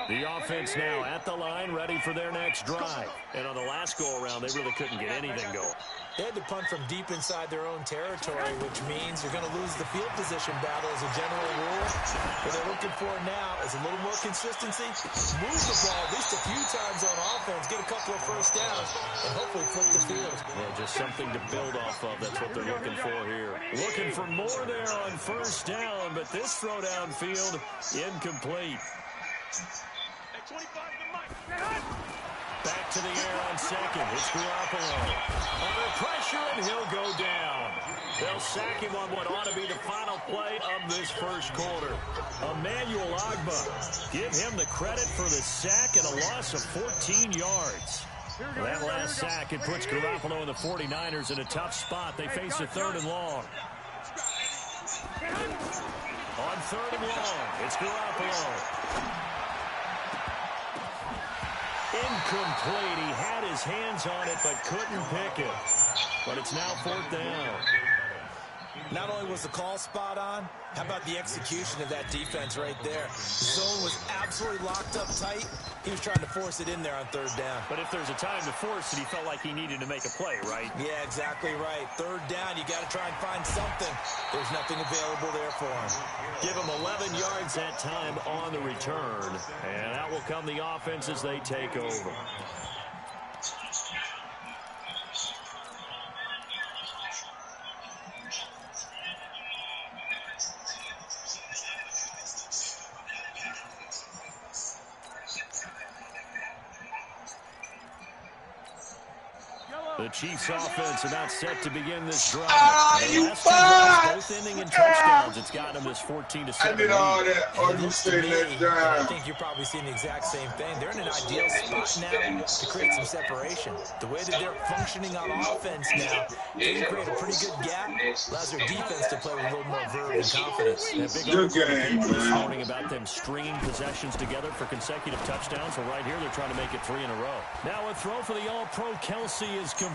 The offense now at the line, ready for their next drive. And on the last go-around, they really couldn't get anything going. They had to punt from deep inside their own territory, which means you're going to lose the field position battle as a general rule. What they're looking for now is a little more consistency, move the ball at least a few times on offense, get a couple of first downs, and hopefully flip the field. Well, just something to build off of. That's what they're looking for here. Looking for more there on first down, but this throw downfield incomplete. Back to the air on second. It's Garoppolo. Under pressure, and he'll go down. They'll sack him on what ought to be the final play of this first quarter. Emmanuel Ogbah. Give him the credit for the sack and a loss of 14 yards. That last sack, it puts Garoppolo and the 49ers in a tough spot. They face a 3rd and long. On 3rd and long, it's Garoppolo. Incomplete. He had his hands on it, but couldn't pick it. But it's now 4th down. Not only was the call spot on, how about the execution of that defense right there? The zone was absolutely locked up tight. He was trying to force it in there on 3rd down. But if there's a time to force it, he felt like he needed to make a play, right? Yeah, exactly right. 3rd down, you got to try and find something. There's nothing available there for him. Give him 11 yards that time on the return. And out will come the offense as they take over. The Chiefs offense about set to begin this drive. You both ending in touchdowns. It's got them this 14-7. I did all that on you saying that drive. I think you're probably seeing the exact same thing. They're in an ideal spot now to create some separation. The way that they're functioning on offense now, they can create a pretty good gap. Allows their defense to play with a little more verve and confidence. Good game, this man. morning about them stringing possessions together for consecutive touchdowns. So right here, they're trying to make it 3 in a row. Now a throw for the All-Pro Kelsey is complete.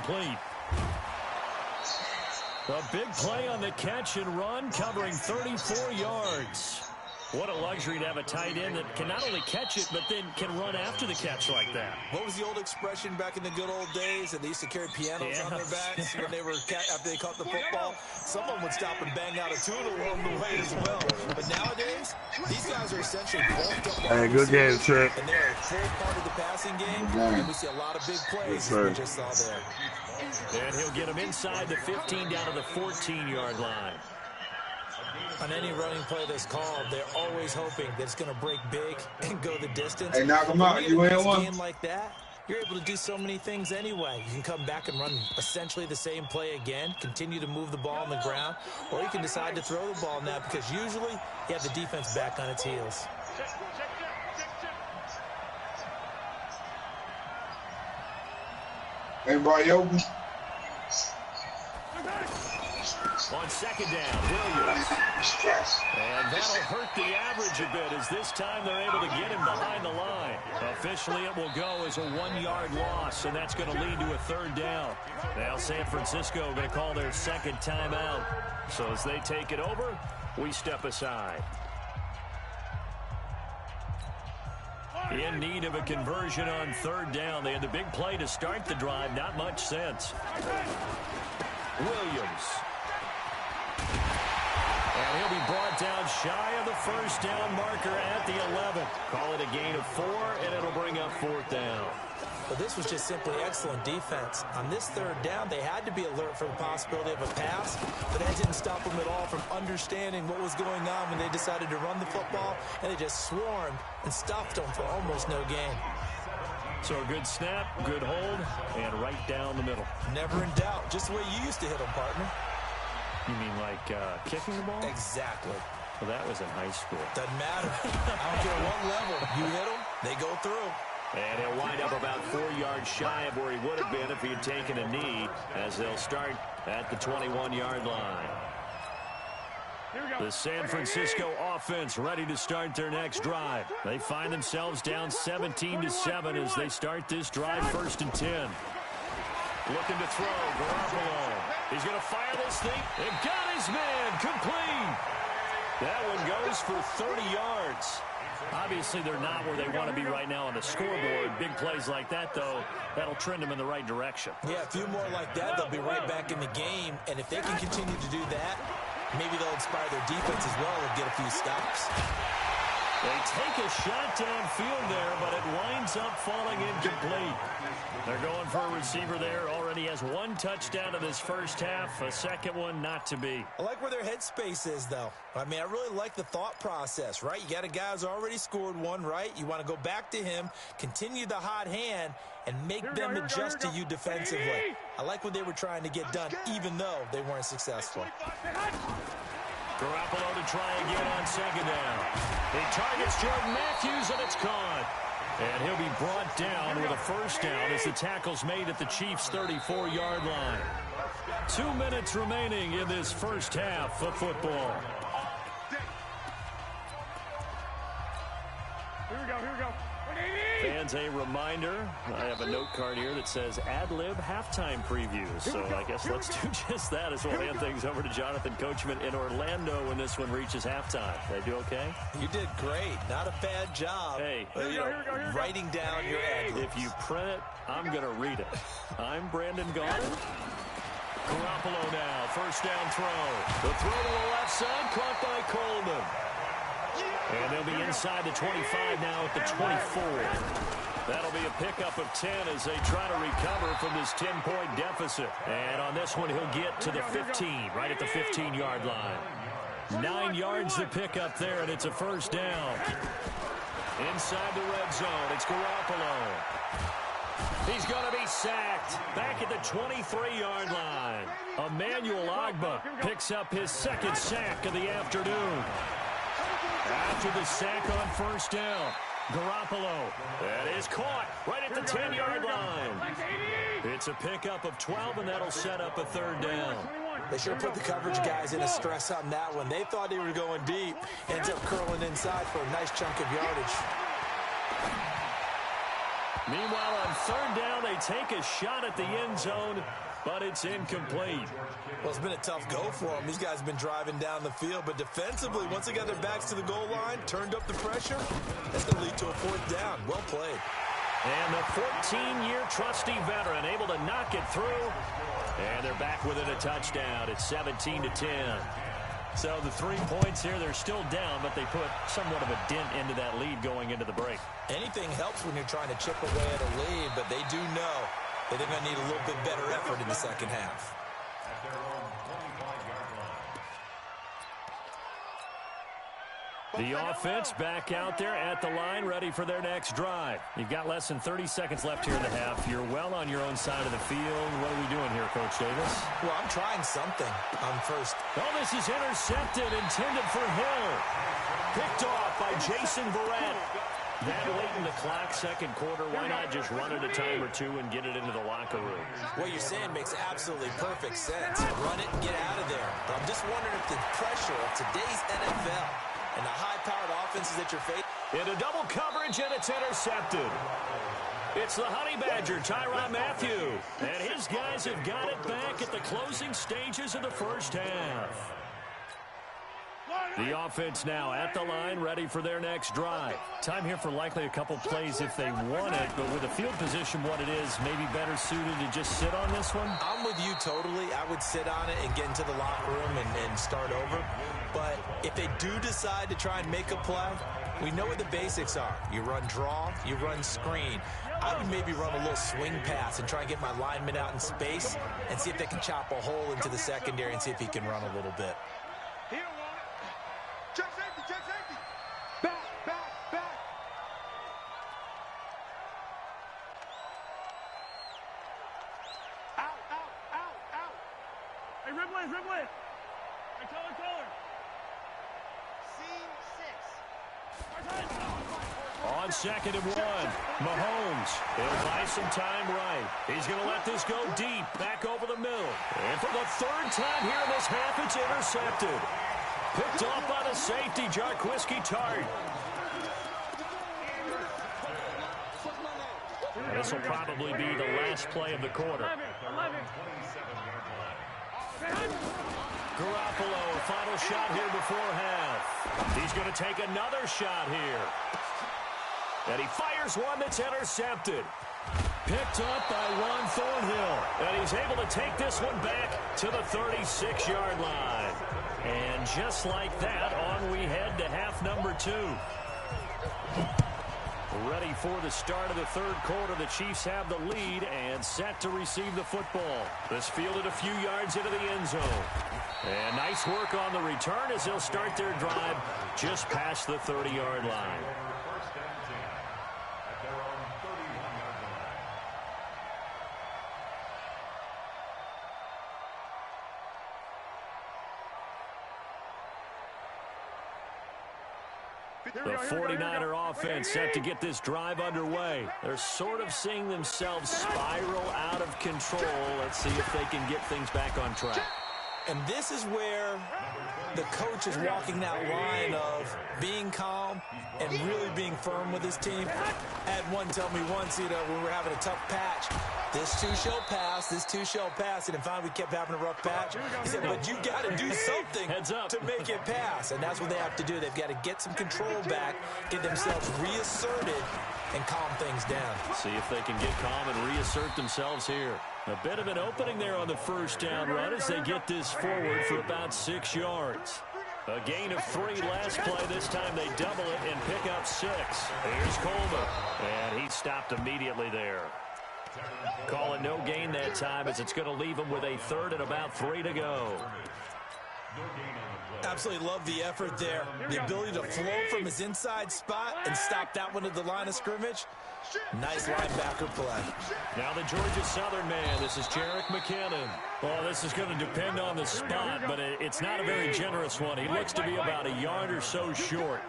A big play on the catch and run, covering 34 yards. What a luxury to have a tight end that can not only catch it, but then can run after the catch like that. What was the old expression back in the good old days that they used to carry pianos on their backs when they were after they caught the football? Someone would stop and bang out a tune along the way as well. But nowadays, these guys are essentially bulked up. Hey, good game, Trent. And they're a full part of the passing game. And we see a lot of big plays as we just saw there. And he'll get him inside the 15 down to the 14-yard line. On any running play that's called, they're always hoping that it's going to break big and go the distance. Hey, knock him out. You ain't one. Game like that, you're able to do so many things anyway. You can come back and run essentially the same play again, continue to move the ball on the ground, or you can decide to throw the ball now because usually you have the defense back on its heels. Anybody open? On second down, Williams. And that'll hurt the average a bit as this time they're able to get him behind the line. Officially, it will go as a 1-yard loss, and that's going to lead to a 3rd down. Now San Francisco going to call their second timeout. So as they take it over, we step aside. In need of a conversion on 3rd down. They had the big play to start the drive. Not much sense. Williams. And he'll be brought down shy of the 1st down marker at the 11. Call it a gain of 4, and it'll bring up 4th down. But this was just simply excellent defense. On this 3rd down, they had to be alert for the possibility of a pass, but that didn't stop them at all from understanding what was going on when they decided to run the football, and they just swarmed and stuffed them for almost no gain. So a good snap, good hold, and right down the middle. Never in doubt. Just the way you used to hit them, partner. You mean like kicking the ball? Exactly. Well, that was in high school. Doesn't matter. I don't care what level. You hit them, they go through. And he'll wind up about 4 yards shy of where he would have been if he had taken a knee, as they'll start at the 21-yard line. The San Francisco offense ready to start their next drive. They find themselves down 17-7 as they start this drive 1st and 10. Looking to throw, Garoppolo. He's going to fire this thing. It got his man complete. That one goes for 30 yards. Obviously, they're not where they want to be right now on the scoreboard. Big plays like that, though, that'll trend them in the right direction. Yeah, a few more like that, they'll be right back in the game. And if they can continue to do that, maybe they'll inspire their defense as well and get a few stops. They take a shot downfield there, but it winds up falling incomplete. They're going for a receiver there. Already has 1 touchdown in this 1st half. A 2nd one not to be. I like where their headspace is, though. I mean, I really like the thought process, right? You got a guy who's already scored 1, right? You want to go back to him, continue the hot hand, and make them adjust to you defensively. I like what they were trying to get done, even though they weren't successful. Garoppolo to try again on 2nd down. He targets Jordan Matthews, and it's caught. And he'll be brought down with a 1st down as the tackle's made at the Chiefs' 34-yard line. 2 minutes remaining in this 1st half of football. Here we go. Fans, a reminder, I have a note card here that says ad-lib halftime preview. So I guess let's do just that as we'll hand things over to Jonathan Coachman in Orlando when this one reaches halftime. Did I do okay? You did great. Not a bad job. Hey, writing down your ad. If you print it, I'm going to read it. I'm Brandon Gaudin. Garoppolo now, 1st down throw. The throw to the left side, caught by Coleman. And they'll be inside the 25 now at the 24. That'll be a pickup of 10 as they try to recover from this 10-point deficit. And on this one, he'll get to the 15, right at the 15-yard line. 9 yards to pick up there, and it's a 1st down. Inside the red zone, it's Garoppolo. He's going to be sacked back at the 23-yard line. Emmanuel Agba picks up his second sack of the afternoon. After the sack on first down, Garoppolo. That is caught right at the 10-yard line. It's a pickup of 12, and that'll set up a third down. They should have put the coverage guys in a stress on that one. They thought they were going deep. Ends up curling inside for a nice chunk of yardage. Meanwhile, on third down, they take a shot at the end zone, but it's incomplete. Well, it's been a tough go for them. These guys have been driving down the field, but defensively, once they got their backs to the goal line, turned up the pressure, that's going to lead to a fourth down. Well played. And the 14-year trusty veteran able to knock it through. And they're back within a touchdown. It's 17-10. So the 3 points here, they're still down, but they put somewhat of a dent into that lead going into the break. Anything helps when you're trying to chip away at a lead, but they do know that they're going to need a little bit better effort in the second half. The offense back out there at the line, ready for their next drive. You've got less than 30 seconds left here in the half. You're well on your own side of the field. What are we doing here, Coach Davis? Well, I'm trying something on first. Oh, this is intercepted, intended for Hill. Picked off by Jason Verrett. That late in the clock, second quarter, why not just run it a time or two and get it into the locker room? What you're saying makes absolutely perfect sense. Run it and get out of there. But I'm just wondering if the pressure of today's NFL and the high-powered offenses that you're facing. Into double coverage, and it's intercepted. It's the Honey Badger, Tyrann Mathieu. And his guys have got it back at the closing stages of the first half. The offense now at the line, ready for their next drive. Time here for likely a couple plays if they want it, but with the field position what it is, maybe better suited to just sit on this one? I'm with you totally. I would sit on it and get into the locker room and start over. But if they do decide to try and make a play, we know what the basics are. You run draw, you run screen. I would maybe run a little swing pass and try and get my lineman out in space and see if they can chop a hole into the secondary and see if he can run a little bit. Check safety, check safety. Back, back, back. Out, out, out, out. Hey, Ribley, Ribley. Hey, Taylor. Scene 6. On second and one, Mahomes. He'll buy some time right. He's going to let this go deep, back over the middle. And for the third time here in this half, it's intercepted. Picked off by the safety, Jarquiski Tart. This will probably be the last play of the quarter. Garoppolo, final shot here before half. He's going to take another shot here. And he fires one that's intercepted. Picked up by Juan Thornhill. And he's able to take this one back to the 36-yard line. And just like that, on we head to half number 2. Ready for the start of the third quarter. The Chiefs have the lead and set to receive the football. This fielded a few yards into the end zone. And nice work on the return as they'll start their drive just past the 30-yard line. The 49er offense set to get this drive underway. They're sort of seeing themselves spiral out of control. Let's see if they can get things back on track. And this is where the coach is walking that line of being calm and really being firm with his team. I had one tell me once, when we were having a tough patch, this too shall pass, this too shall pass. And finally we kept having a rough patch. He said, but you got to do something to make it pass. And that's what they have to do. They've got to get some control back, get themselves reasserted, and calm things down. See if they can get calm and reassert themselves here. A bit of an opening there on the first down run as they get this forward for about 6 yards. A gain of 3 last play. This time they double it and pick up 6. Here's Coleman. And he stopped immediately there. Calling no gain that time as it's going to leave him with a third and about 3 to go. Absolutely love the effort there. The ability to flow from his inside spot and stop that one at the line of scrimmage. Nice linebacker play. Now the Georgia Southern man. This is Jerick McKinnon. Well, this is going to depend on the spot, but it's not a very generous one. He looks to be about a yard or so short.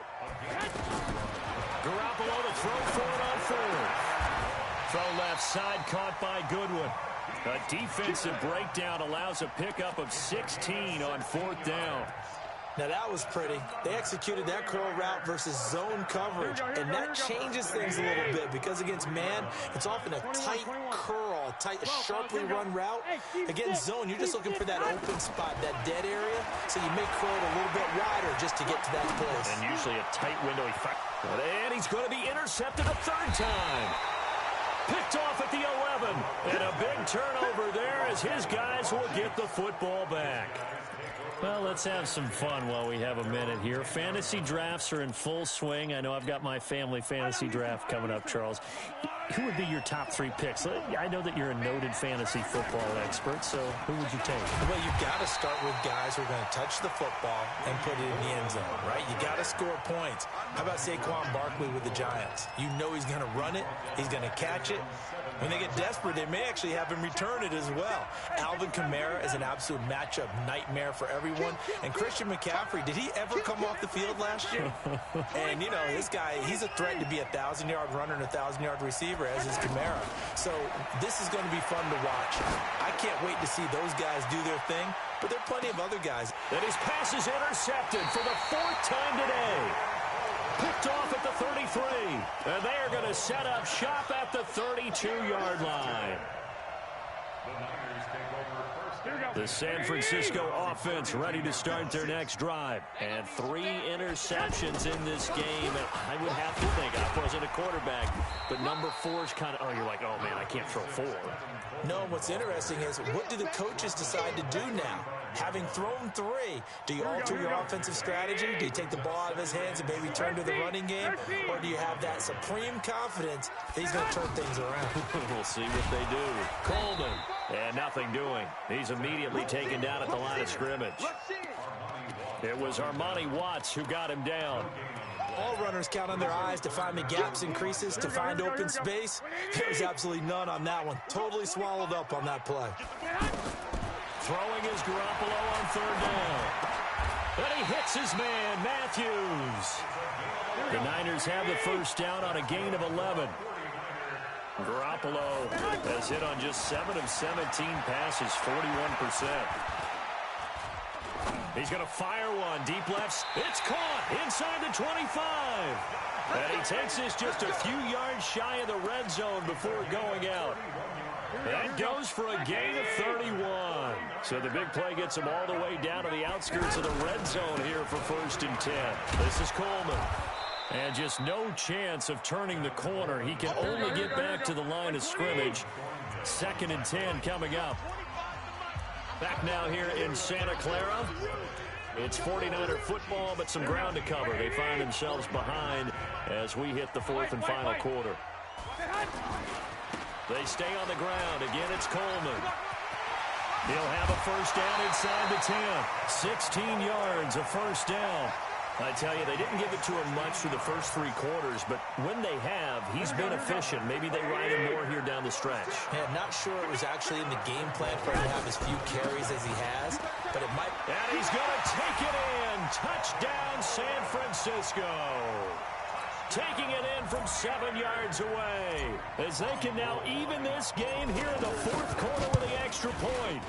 Garoppolo to throw for it on fourth. Throw left side, caught by Goodwin. A defensive breakdown allows a pickup of 16 on fourth down. Now that was pretty. They executed that curl route versus zone coverage, and that changes things a little bit because against man, it's often a tight curl, a sharply run route. Against zone, you're just looking for that open spot, that dead area, so you may curl it a little bit wider just to get to that place. And usually a tight window. And he's going to be intercepted a third time. Picked off at the 11, and a big turnover there as his guys will get the football back. Well, let's have some fun while we have a minute here. Fantasy drafts are in full swing. I know I've got my family fantasy draft coming up, Charles. Who would be your top 3 picks? I know that you're a noted fantasy football expert, so who would you take? Well, you've got to start with guys who are going to touch the football and put it in the end zone, right? You got to score points. How about Saquon Barkley with the Giants? You know he's going to run it. He's going to catch it. When they get desperate, they may actually have him return it as well. Alvin Kamara is an absolute matchup nightmare for everyone. And Christian McCaffrey, did he ever come off the field last year? And, you know, this guy, he's a threat to be a 1,000-yard runner and a 1,000-yard receiver, as is Kamara. So this is going to be fun to watch. I can't wait to see those guys do their thing, but there are plenty of other guys. And his pass is intercepted for the 4th time today. Picked off at the 33. And they are going to set up shop at the 32-yard line. The San Francisco offense ready to start their next drive. And 3 interceptions in this game. And I would have to think, I wasn't a quarterback, but number 4 is kind of, oh, you're like, oh, man, I can't throw 4. No, what's interesting is what do the coaches decide to do now? Having thrown 3, do you alter your offensive strategy? Do you take the ball out of his hands and maybe turn to the running game? Or do you have that supreme confidence that he's going to turn things around? We'll see what they do. Coleman, and nothing doing. He's immediately taken down at the line of scrimmage. It was Armani Watts who got him down. All runners count on their eyes to find the gaps and creases, to find open space. There's absolutely none on that one. Totally swallowed up on that play. Throwing is Garoppolo on 3rd down. And he hits his man, Matthews. The Niners have the first down on a gain of 11. Garoppolo has hit on just 7 of 17 passes, 41%. He's going to fire one deep left. It's caught inside the 25. And he takes this just a few yards shy of the red zone before going out. That goes for a gain of 31. So the big play gets him all the way down to the outskirts of the red zone here for 1st and 10. This is Coleman. And just no chance of turning the corner. He can only get back to the line of scrimmage. 2nd and 10 coming up. Back now here in Santa Clara. It's 49er football, but some ground to cover. They find themselves behind as we hit the 4th and final quarter. They stay on the ground. Again, it's Coleman. He'll have a first down inside the 10. 16 yards, a first down. I tell you, they didn't give it to him much through the first 3 quarters, but when they have, he's been efficient. Maybe they ride him more here down the stretch. Yeah, not sure it was actually in the game plan for him to have as few carries as he has, but it might. And he's going to take it in. Touchdown, San Francisco. Taking it in from 7 yards away as they can now even this game here in the 4th quarter with the extra point.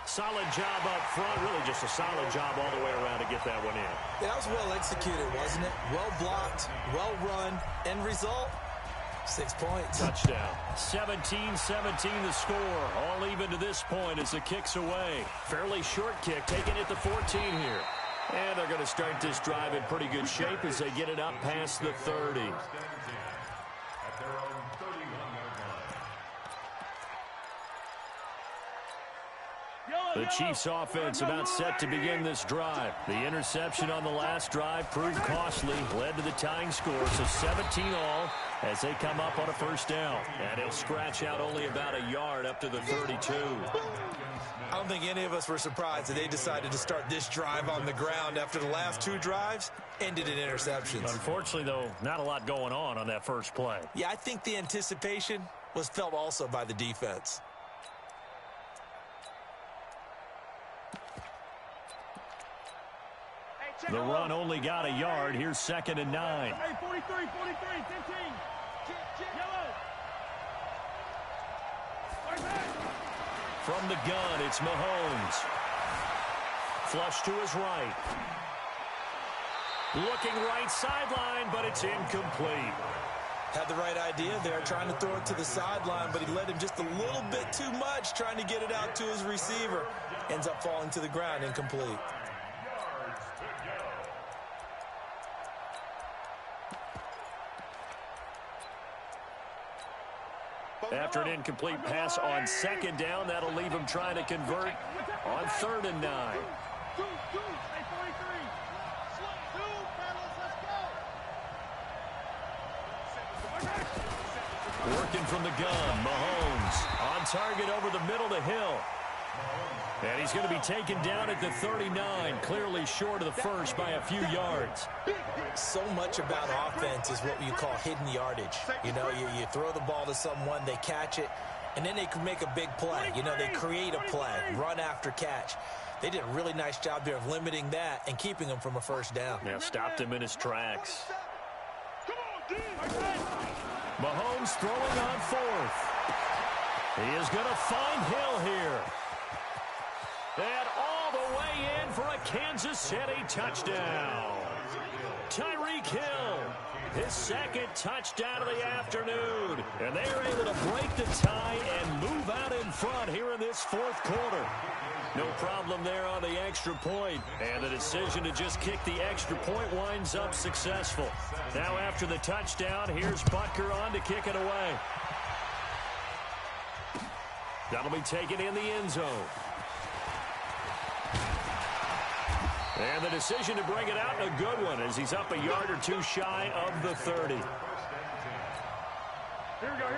Solid job up front, really just a solid job all the way around to get that one in. That was well executed, wasn't it? Well blocked, well run, end result, 6 points. Touchdown. 17-17 the score. All even to this point as the kick's away. Fairly short kick, taking it to 14 here. And they're going to start this drive in pretty good shape as they get it up past the 30. The Chiefs offense about set to begin this drive. The interception on the last drive proved costly, led to the tying score, so 17 all as they come up on a first down. And he'll scratch out only about a yard up to the 32. I don't think any of us were surprised that they decided to start this drive on the ground after the last 2 drives ended in interceptions. Unfortunately, though, not a lot going on that first play. Yeah, I think the anticipation was felt also by the defense. The run only got a yard. Here's 2nd and 9. Hey, 43, 15. Yellow. From the gun, it's Mahomes. Flush to his right. Looking right sideline, but it's incomplete. Had the right idea there, trying to throw it to the sideline, but he led him just a little bit too much, trying to get it out to his receiver. Ends up falling to the ground, incomplete. After an incomplete pass on 2nd down, that'll leave him trying to convert on 3rd and 9. Working from the gun, Mahomes on target over the middle to Hill. And he's going to be taken down at the 39, clearly short of the first by a few yards. So much about offense is what you call hidden yardage. You know, you throw the ball to someone, they catch it, and then they can make a big play. You know, they create a play, run after catch. They did a really nice job there of limiting that and keeping him from a first down. Yeah, stopped him in his tracks. Mahomes throwing on 4th. He is going to find Hill here. And all the way in for a Kansas City touchdown. Tyreek Hill, his 2nd touchdown of the afternoon. And they are able to break the tie and move out in front here in this 4th quarter. No problem there on the extra point. And the decision to just kick the extra point winds up successful. Now after the touchdown, here's Butker on to kick it away. That'll be taken in the end zone. And the decision to bring it out, a good one, as he's up a yard or 2 shy of the 30.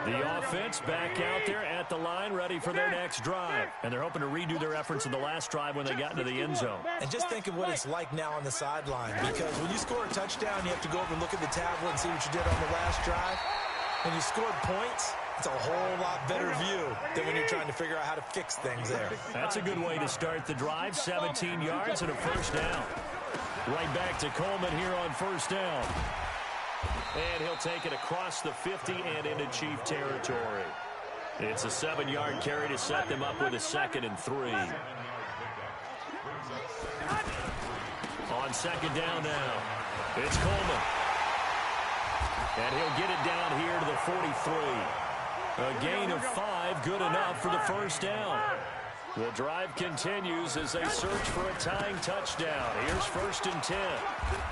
The offense back out there at the line, ready for their next drive. And they're hoping to redo their efforts in the last drive when they got into the end zone. And just think of what it's like now on the sideline, because when you score a touchdown, you have to go over and look at the tablet and see what you did on the last drive. When you scored points, it's a whole lot better view than when you're trying to figure out how to fix things there. That's a good way to start the drive. 17 yards and a first down. Right back to Coleman here on first down. And he'll take it across the 50 and into Chief territory. It's a 7-yard carry to set them up with a 2nd and 3. On 2nd down now, it's Coleman. And he'll get it down here to the 43. A gain of 5, good enough for the first down. The drive continues as they search for a tying touchdown. Here's 1st and 10.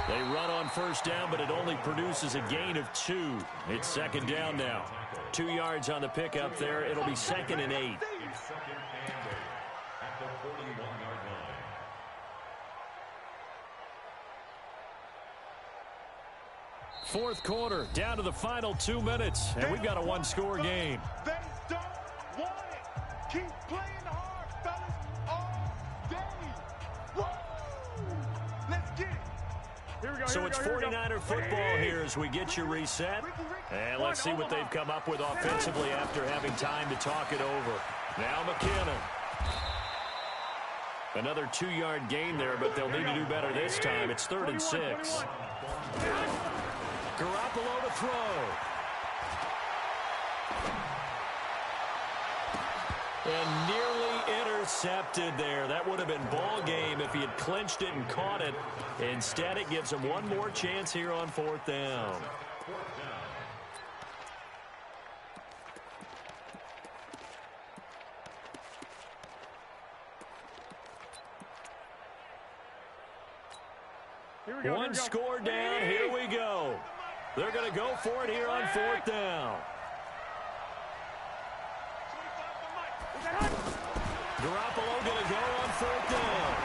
They run on first down, but it only produces a gain of 2. It's 2nd down now. 2 yards on the pickup there. It'll be 2nd and 8. Fourth quarter, down to the final 2 minutes, and we've got a 1-score game. They don't want it. Keep playing hard, fellas, all day. Woo! Let's get it. Here we go. So it's 49er football here as we get you reset. And let's see what they've come up with offensively after having time to talk it over. Now McKinnon. Another 2-yard gain there, but they'll need to do better this time. It's 3rd and 6. Garoppolo to throw. And nearly intercepted there. That would have been ball game if he had clinched it and caught it. Instead, it gives him one more chance here on 4th down. One score down. Here we go. They're going to go for it here on 4th down. Garoppolo going to go on 4th down.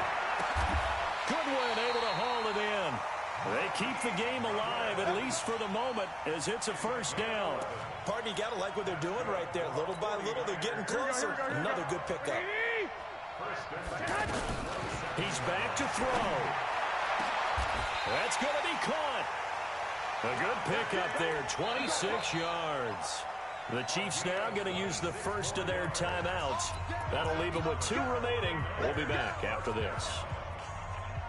Goodwin able to haul it in. They keep the game alive, at least for the moment, as it's a first down. Partner, you got to like what they're doing right there. Little by little, they're getting closer. Another good pickup. He's back to throw. That's going to be caught. A good pickup there, 26 yards. The Chiefs now going to use the first of their timeouts. That'll leave them with 2 remaining. We'll be back after this.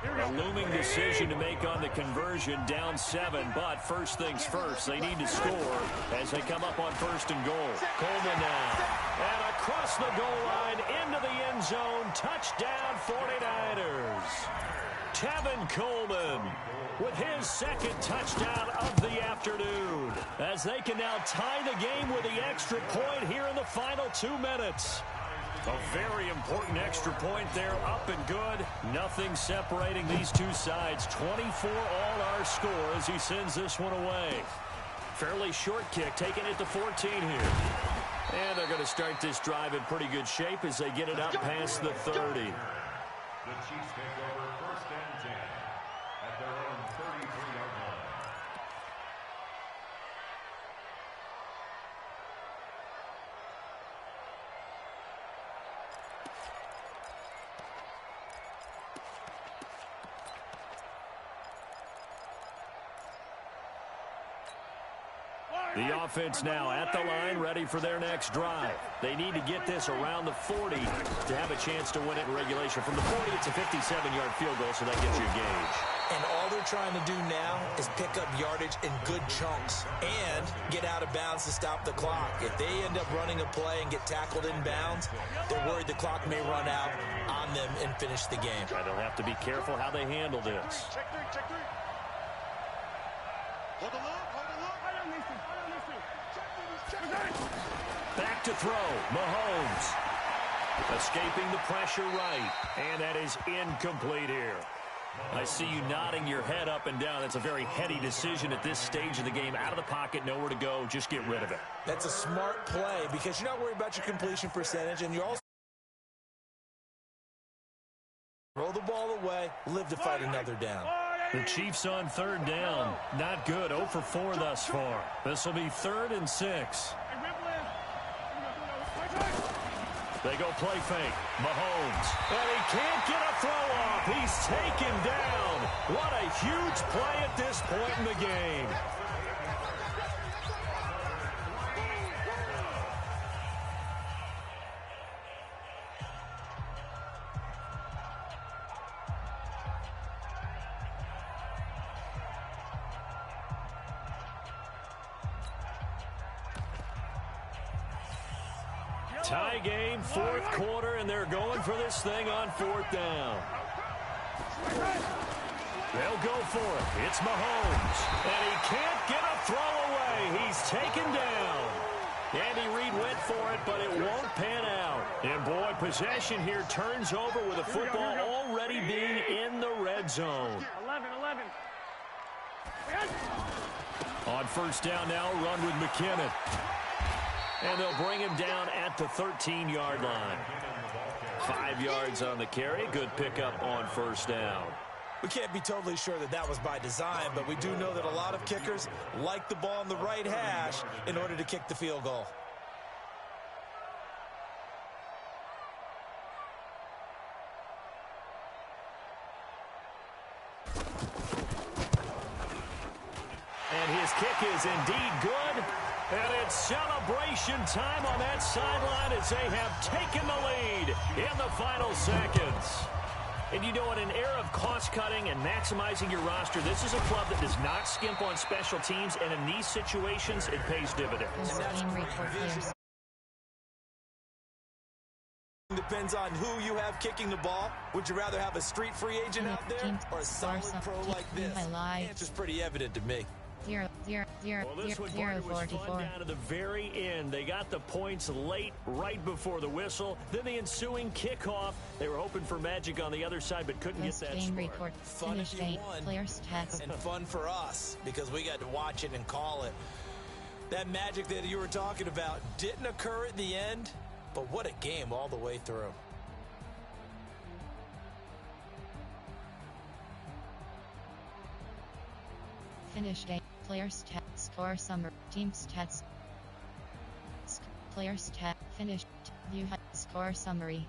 A looming decision to make on the conversion, down 7, but first things first, they need to score as they come up on 1st and goal. Coleman now, and across the goal line, into the end zone, touchdown 49ers. Tevin Coleman with his 2nd touchdown of the afternoon, as they can now tie the game with the extra point here in the final 2 minutes. A very important extra point there, up and good. Nothing separating these two sides. 24 all our score as he sends this one away. Fairly short kick, taking it to 14 here. And they're going to start this drive in pretty good shape as they get it up past the 30. The Chiefs take over 1st and 10 at their own 33-yard line. The offense now at the line, ready for their next drive. They need to get this around the 40 to have a chance to win it in regulation. From the 40, it's a 57-yard field goal, so that gives you a gauge. And all they're trying to do now is pick up yardage in good chunks and get out of bounds to stop the clock. If they end up running a play and get tackled in bounds, they're worried the clock may run out on them and finish the game. And they'll have to be careful how they handle this. Check three. Hold the look. Back to throw, Mahomes. Escaping the pressure right, and that is incomplete here. I see you nodding your head up and down. That's a very heady decision at this stage of the game. Out of the pocket, nowhere to go, just get rid of it. That's a smart play because you're not worried about your completion percentage, and you also roll the ball away, live to fight another down. The Chiefs on 3rd down. Not good, 0 for 4 thus far. This will be 3rd and 6. They go play fake. Mahomes. And he can't get a throw off. He's taken down. What a huge play at this point in the game. Tie game, 4th quarter, and they're going for this thing on 4th down. They'll go for it. It's Mahomes. And he can't get a throw away. He's taken down. Andy Reid went for it, but it won't pan out. And boy, possession here turns over with the football already being in the red zone. 11. On 1st down now, run with McKinnon. And they'll bring him down at the 13-yard line. 5 yards on the carry. Good pickup on 1st down. We can't be totally sure that that was by design, but we do know that a lot of kickers like the ball on the right hash in order to kick the field goal. And his kick is indeed good. And it's celebration time on that sideline as they have taken the lead in the final seconds. And you know, in an era of cost-cutting and maximizing your roster, this is a club that does not skimp on special teams, and in these situations, it pays dividends. Depends on who you have kicking the ball. Would you rather have a street free agent out there or a solid pro like this? The answer's pretty evident to me. 0, 0, 0, Well, this one 0, was 44. fun down to the very end. They got the points late, right before the whistle. Then the ensuing kickoff. They were hoping for magic on the other side, but couldn't get that Game spark. report. Fun if you won, Players test. and fun for us because we got to watch it and call it. That magic that you were talking about didn't occur at the end, but what a game all the way through. Finish game. Players test. Score summary. Teams test. Players test. Finish. View score summary.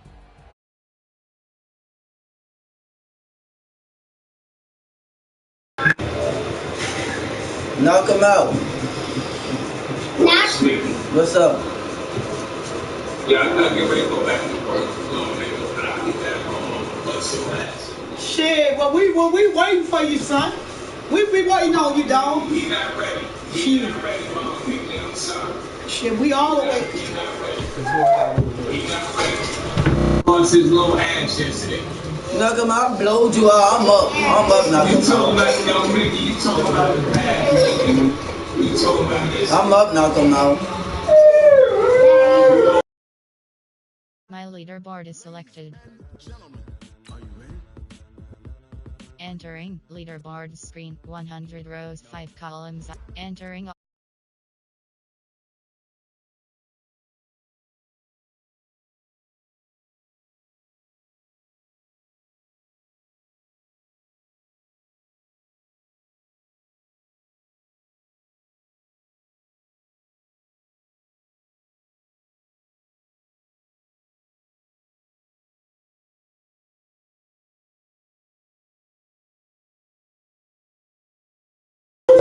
Knock him out. What's up? Yeah, I'm not getting ready to go back to work. Shit, well we waiting for you, son. We be waiting on you, dog. He not ready. He not ready, Mom. I'm sorry. Shit, we all waiting. He not ready. Wants his little ass yesterday. Knock him out, blowed you out. I'm up, knock him out. You talking about young Mickey, you talking about the bad. You talking about this. I'm up, knock him out. My leaderboard is selected. Entering leaderboard screen, 100 rows, 5 columns. Entering.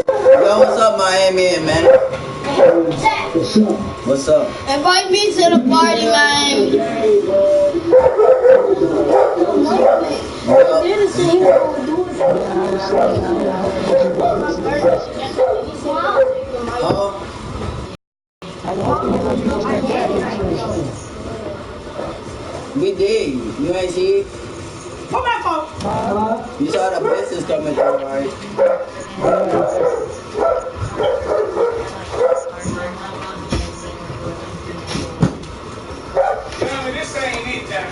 Yo, what's up, Miami, man? What's up? Invite me to the party, man. We did. You ain't see it? Come back, folks. You saw the business coming through, right? This ain't it, Jack.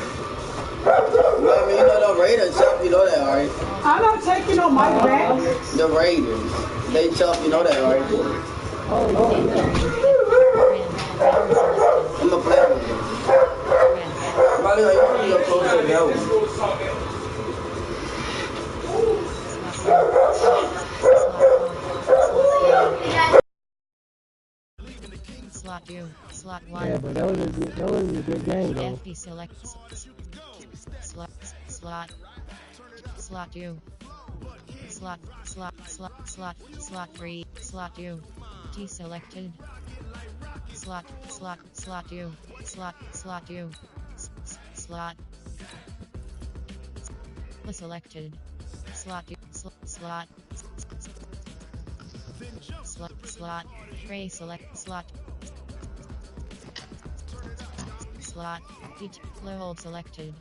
You know the Raiders tough, you know that, right? I'm not taking on my back. The Raiders. They tough, you know that, right? I'm a player with them. Why do you go close to the devil? Slot 2, slot 1. Yeah, but that was a good game, though. FB select. Slot 2. Slot 3, slot 2. T selected. Slot 2. Slot 2. Slot. Selected. Slot 2. Slot. Tray select. Slot. Low hold selected.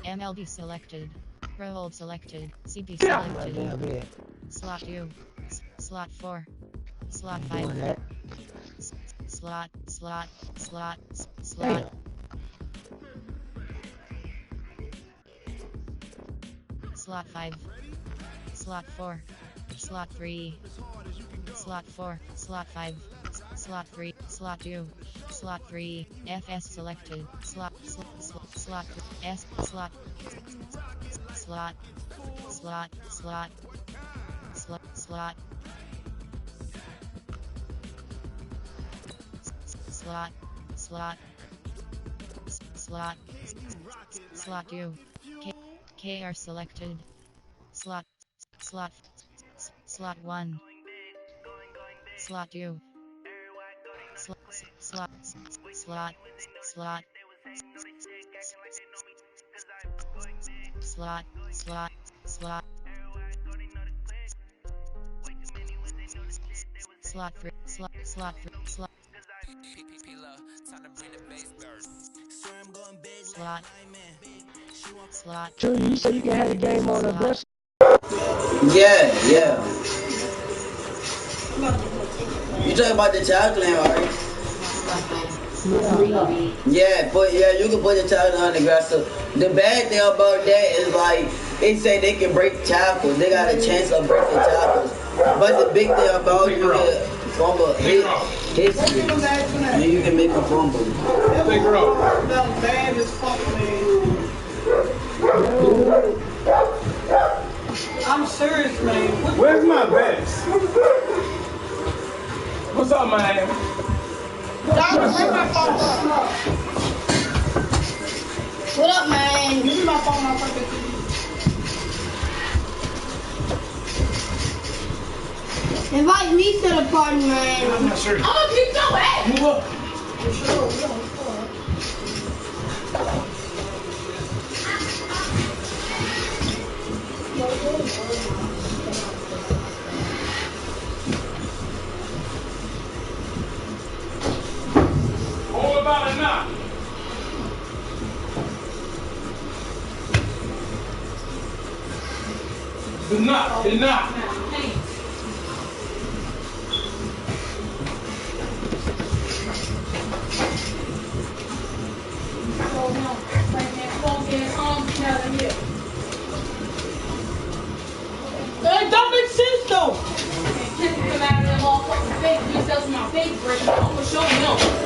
MLB selected. Pro hold selected. CP selected. Slot 2. Slot 4. Slot 5. Slot. Slot 5. Slot 4. Slot 3. Slot 4. Slot 5. Slot 3. Slot 2. Slot 3. FS selected. Slot. S. Slot. Slot. Slot. Slot 2. KR selected. Slot 1. Slot 2. Slot. Slot 3. Slot. So you say you can have the game on the bus? Yeah. You talking about the tackling, right? Yeah, you can put the tackling on the grass. So the bad thing about that is like they say they can break tackles. They got a chance of breaking tackles. But the big thing about you can fumble hit history. And you can make a fumble. That bad as fuck, man. I'm serious, man. Where's my vest? What's up, man? What up, man? Give me my phone, I'll take it to you. Invite me to the party, man. I'm not sure. I'm gonna keep your ass. Move up. All about it now. It's not. It don't make sense though. Come out of them all fucking fake. These are my fake break. I'm gonna show them.